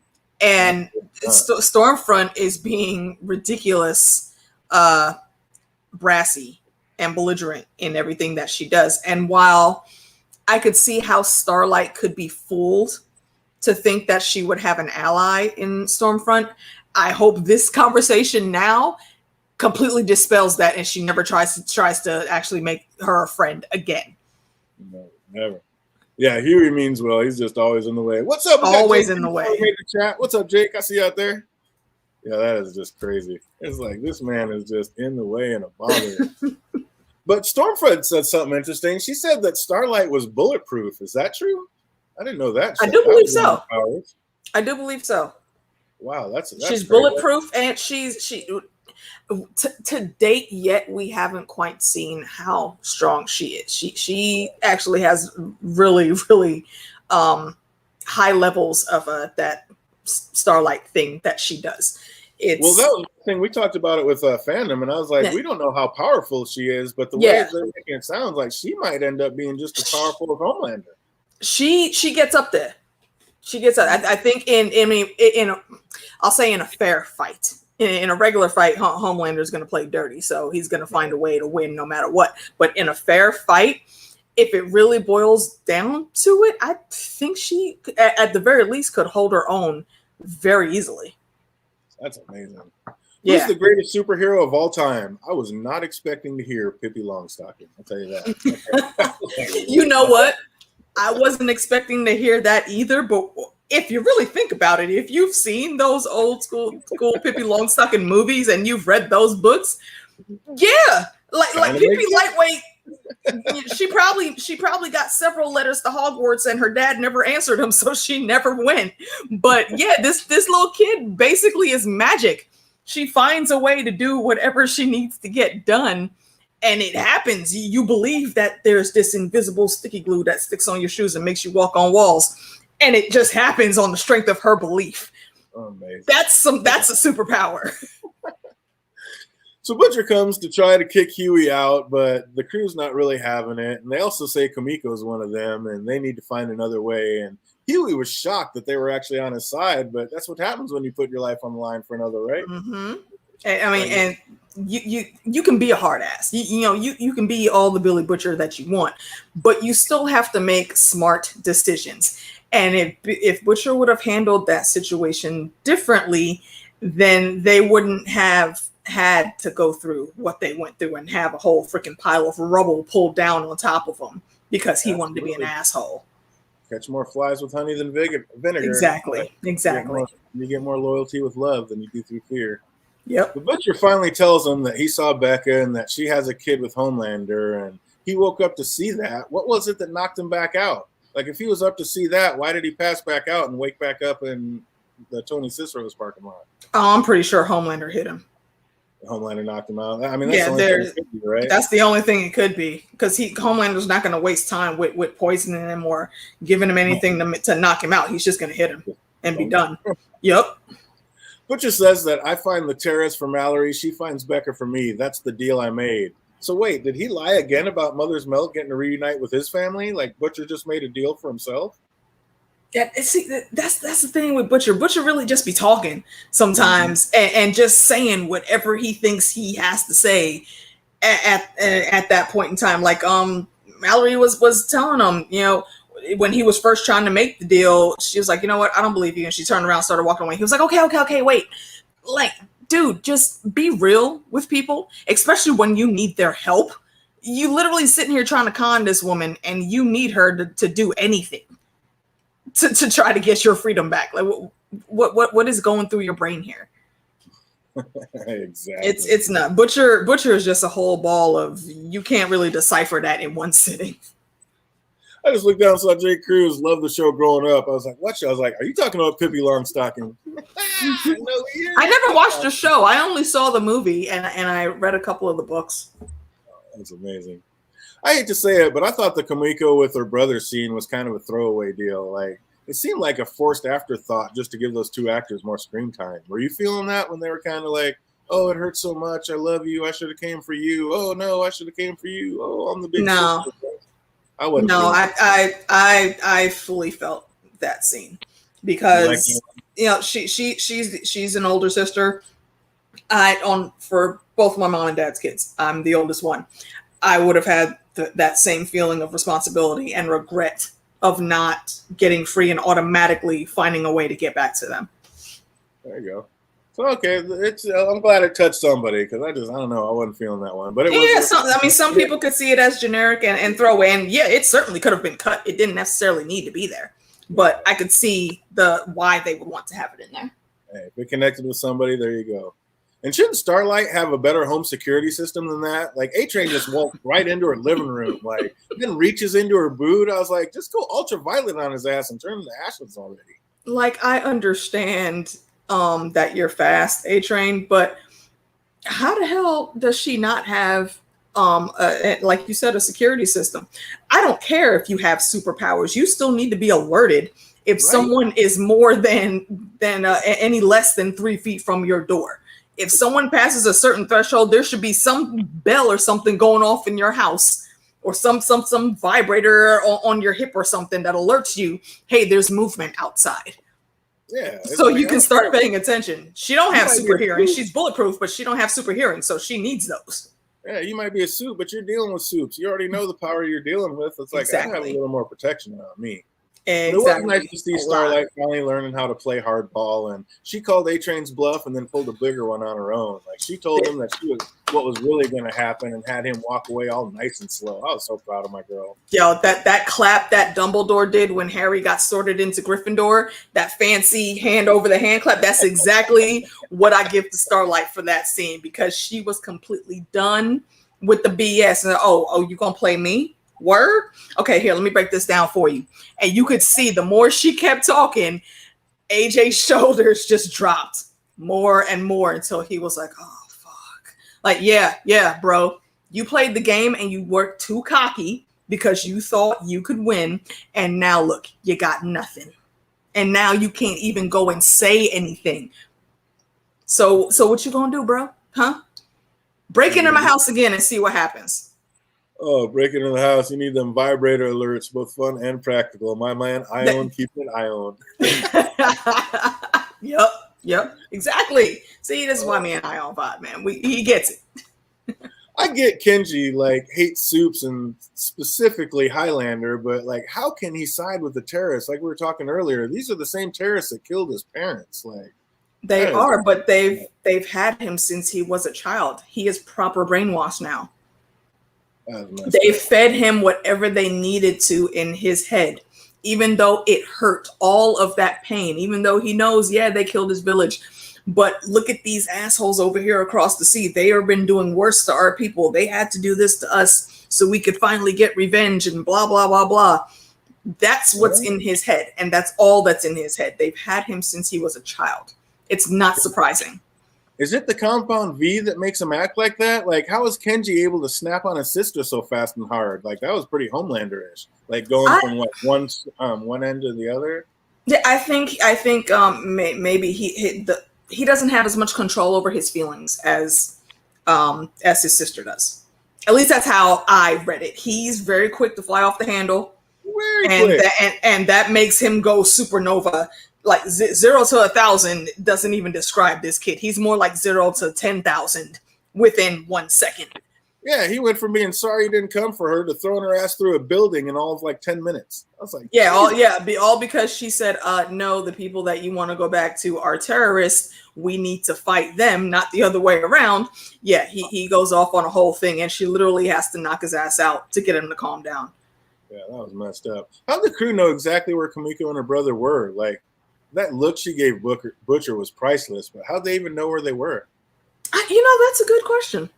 And Stormfront is being ridiculous, brassy, and belligerent in everything that she does. And while I could see how Starlight could be fooled to think that she would have an ally in Stormfront, I hope this conversation now completely dispels that, and she never tries to actually make her a friend again. No, never. Yeah, Huey means well. He's just always in the way. What's up? Always in the way. Chat. What's up, Jake? I see you out there. Yeah, that is just crazy. It's like this man is just in the way and a bother. But Stormfront said something interesting. She said that Starlight was bulletproof. Is that true? I didn't know that. I do believe so. I do believe so. Wow, that's she's bulletproof, and she to date yet we haven't quite seen how strong she is. She actually has really high levels of that Starlight thing that she does. That was the thing we talked about it with Fandom, and I was like, we don't know how powerful she is, but the way they're making it sounds like she might end up being just as powerful as Homelander. She gets up there. She gets up. I think I'll say in a fair fight. In a regular fight, Homelander is going to play dirty, so he's going to find a way to win no matter what. But in a fair fight, if it really boils down to it, I think she, at the very least, could hold her own very easily. That's amazing. Who's the greatest superhero of all time? I was not expecting to hear Pippi Longstocking. I'll tell you that. You know what? I wasn't expecting to hear that either, but if you really think about it, if you've seen those old school Pippi Longstocking movies and you've read those books, like Pippi Lightweight, she probably got several letters to Hogwarts and her dad never answered them, so she never went. But yeah, this little kid basically is magic. She finds a way to do whatever she needs to get done. And it happens. You believe that there's this invisible sticky glue that sticks on your shoes and makes you walk on walls. And it just happens on the strength of her belief. Amazing. That's a superpower. So Butcher comes to try to kick Huey out, but the crew's not really having it. And they also say Kamiko's one of them, and they need to find another way. And Huey was shocked that they were actually on his side, but that's what happens when you put your life on the line for another, right? Mm-hmm. And you can be a hard ass. You can be all the Billy Butcher that you want, but you still have to make smart decisions. And if Butcher would have handled that situation differently, then they wouldn't have had to go through what they went through and have a whole freaking pile of rubble pulled down on top of them because he wanted to be an asshole. Catch more flies with honey than vinegar. Exactly. You get more loyalty with love than you do through fear. Yep. The butcher finally tells him that he saw Becca and that she has a kid with Homelander, and he woke up to see that. What was it that knocked him back out? Like, if he was up to see that, why did he pass back out and wake back up in the Tony Cicero's parking lot? Oh, I'm pretty sure Homelander hit him. Homelander knocked him out. I mean, that's Yeah, the only thing it could be, right? That's the only thing it could be, because Homelander's not going to waste time with poisoning him or giving him anything to knock him out. He's just going to hit him and be done. Yep. Butcher says that I find the terrorist for Mallory, she finds Becca for me. That's the deal I made. So wait, did he lie again about Mother's Milk getting to reunite with his family? Like Butcher just made a deal for himself? Yeah, see, that's the thing with Butcher. Butcher really just be talking sometimes and just saying whatever he thinks he has to say at that point in time. Like Mallory was telling him, you know, when he was first trying to make the deal, she was like, you know what, I don't believe you. And she turned around and started walking away. He was like, okay, wait. Like, dude, just be real with people, especially when you need their help. You literally sitting here trying to con this woman and you need her to do anything to try to get your freedom back. Like, what is going through your brain here? Exactly. It's not. Butcher is just a whole ball of, you can't really decipher that in one sitting. I just looked down and saw Jay Cruz loved the show growing up. I was like, what show? I was like, are you talking about Pippi Longstocking? I never watched the show. I only saw the movie and I read a couple of the books. That's amazing. I hate to say it, but I thought the Kamiko with her brother scene was kind of a throwaway deal. Like, it seemed like a forced afterthought just to give those two actors more screen time. Were you feeling that when they were kind of like, oh, it hurts so much. I love you. I should have came for you. Oh, no, I should have came for you. Oh, I'm the big sister. I wasn't. No, I fully felt that scene because you know she's an older sister. For both my mom and dad's kids, I'm the oldest one. I would have had that same feeling of responsibility and regret of not getting free and automatically finding a way to get back to them. There you go. So okay, I'm glad it touched somebody because I don't know, I wasn't feeling that one. But it was. Some people could see it as generic and throwaway, and yeah, it certainly could have been cut. It didn't necessarily need to be there, but I could see why they would want to have it in there. Hey, if it connected with somebody, there you go. And shouldn't Starlight have a better home security system than that? Like A-Train just walked right into her living room, like then reaches into her boot. I was like, just go ultraviolet on his ass and turn him to ashes already. Like, I understand that you're fast, A-Train, but how the hell does she not have like you said, a security system? I don't care if you have superpowers, you still need to be alerted if someone is more than any less than 3 feet from your door. If someone passes a certain threshold, there should be some bell or something going off in your house, or some vibrator on your hip or something that alerts you, hey, there's movement outside. Yeah. So you can start paying attention. She don't have super hearing. She's bulletproof, but she don't have super hearing, so she needs those. Yeah, you might be a soup, but you're dealing with soups. You already know the power you're dealing with. It's like, I have a little more protection on me. Exactly. It was nice to see Starlight finally learning how to play hardball, and she called A-Train's bluff and then pulled a bigger one on her own. Like, she told him that she was what was really going to happen and had him walk away all nice and slow. I was so proud of my girl. Yo, that clap that Dumbledore did when Harry got sorted into Gryffindor, that fancy hand over the hand clap, that's exactly what I give to Starlight for that scene, because she was completely done with the BS. And oh, you gonna play me? Word? Okay, here, let me break this down for you. And you could see the more she kept talking, AJ's shoulders just dropped more and more until he was like, oh, fuck. Like, yeah, bro. You played the game and you worked too cocky because you thought you could win. And now look, you got nothing. And now you can't even go and say anything. So what you gonna do, bro? Huh? Break into my house again and see what happens. Oh, break into the house. You need them vibrator alerts, both fun and practical. My man, Ione, keep it Ione. Yep, exactly. See, this is why me and Ione vibe, man. He gets it. I get Kenji, like, hates soups and specifically Highlander, but, like, how can he side with the terrorists? Like we were talking earlier, these are the same terrorists that killed his parents. Like, they are, but they've had him since he was a child. He is proper brainwashed now. They fed him whatever they needed to in his head, even though it hurt all of that pain, even though he knows, yeah, they killed his village, But look at these assholes over here across the sea. They have been doing worse to our people. They had to do this to us so we could finally get revenge and blah, blah, blah, blah. That's what's in his head. And that's all that's in his head. They've had him since he was a child. It's not surprising. Is it the compound V that makes him act like that? Like, how is Kenji able to snap on his sister so fast and hard? Like, that was pretty Homelander-ish. Like, going from what, one end to the other? Yeah, I think maybe he doesn't have as much control over his feelings as his sister does. At least that's how I read it. He's very quick to fly off the handle, and that makes him go supernova. Like 0 to 1,000 doesn't even describe this kid. He's more like 0 to 10,000 within 1 second. Yeah, he went from being sorry he didn't come for her to throwing her ass through a building in all of like 10 minutes. I was like, all because she said, no, the people that you want to go back to are terrorists. We need to fight them, not the other way around. Yeah, he goes off on a whole thing, and she literally has to knock his ass out to get him to calm down. Yeah, that was messed up. How did the crew know exactly where Kamiko and her brother were? Like, that look she gave Butcher was priceless, but how'd they even know where they were? That's a good question.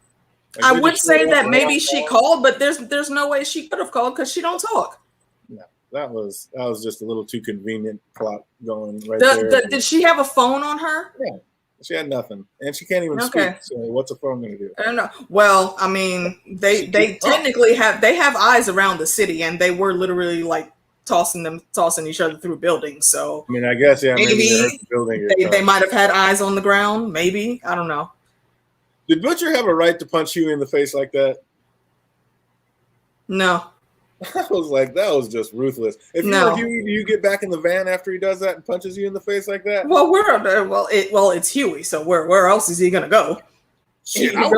Like, I would say that maybe she called, but there's no way she could have called because she don't talk. Yeah, that was just a little too convenient plot going right there. Did she have a phone on her? Yeah, she had nothing, and she can't even speak. So what's a phone going to do? I don't know. Well, I mean, they technically have eyes around the city, and they were literally like tossing each other through buildings. So I mean, I guess maybe they might have had eyes on the ground. Maybe, I don't know. Did Butcher have a right to punch Huey in the face like that? No. I was like, that was just ruthless. If you were Huey, do you get back in the van after he does that and punches you in the face like that? Well, it's Huey, so where else is he gonna go? Shit, I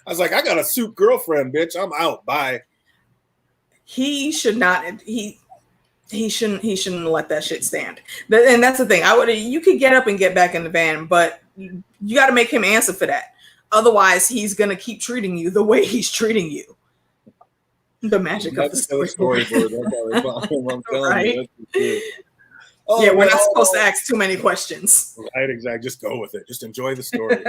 was like, I got a suit girlfriend, bitch. I'm out. Bye. He should not. He shouldn't let that shit stand. And that's the thing. You could get up and get back in the van, but you got to make him answer for that. Otherwise, he's gonna keep treating you the way he's treating you. The magic of the storyboard. I'm telling you. We're not supposed to ask too many questions. Right, exactly. Just go with it. Just enjoy the story.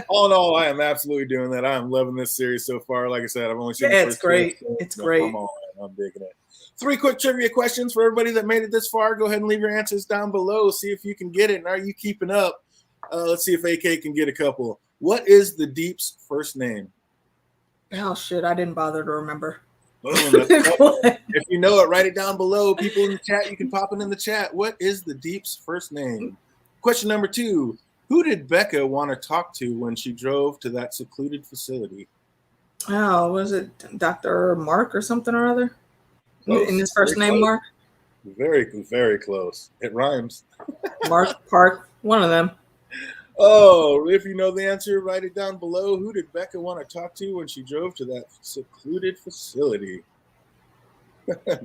All in all, I am absolutely doing that. I'm loving this series so far. Like I said, I've only seen the first it's great. Two, it's great. I'm digging it. 3 quick trivia questions for everybody that made it this far. Go ahead and leave your answers down below. See if you can get it. And are you keeping up? Let's see if AK can get a couple. What is the Deep's first name? Oh, shit. I didn't bother to remember. If you know it, write it down below. People in the chat, you can pop it in the chat. What is the Deep's first name? Question number 2. Who did Becca want to talk to when she drove to that secluded facility? Oh, was it Dr. Mark or something or other? Close. In his first name, Mark? Very, very close. It rhymes. Mark, Park, one of them. Oh, if you know the answer, write it down below. Who did Becca want to talk to when she drove to that secluded facility?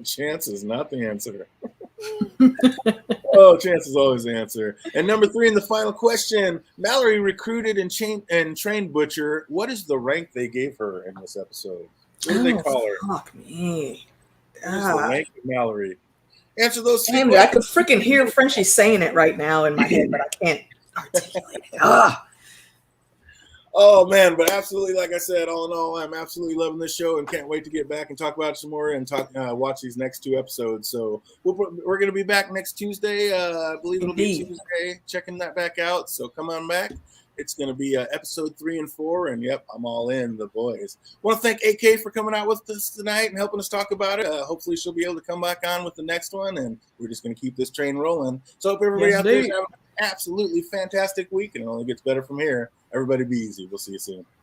Chance is not the answer. Chance is always the answer. And number 3, in the final question, Mallory recruited and trained Butcher. What is the rank they gave her in this episode? What did they call her? Fuck me. What is the rank of Mallory? Answer those 3 questions. I could freaking hear Frenchie saying it right now in my head, but I can't articulate it. Oh, man, but absolutely, like I said, all in all, I'm absolutely loving this show and can't wait to get back and talk about it some more and watch these next 2 episodes. So we're going to be back next Tuesday. I believe it'll be Tuesday, checking that back out. So come on back. It's going to be episode 3 and 4. And, yep, I'm all in, the boys. I want to thank AK for coming out with us tonight and helping us talk about it. Hopefully she'll be able to come back on with the next one. And we're just going to keep this train rolling. So hope everybody out there is having an absolutely fantastic week. And it only gets better from here. Everybody be easy. We'll see you soon.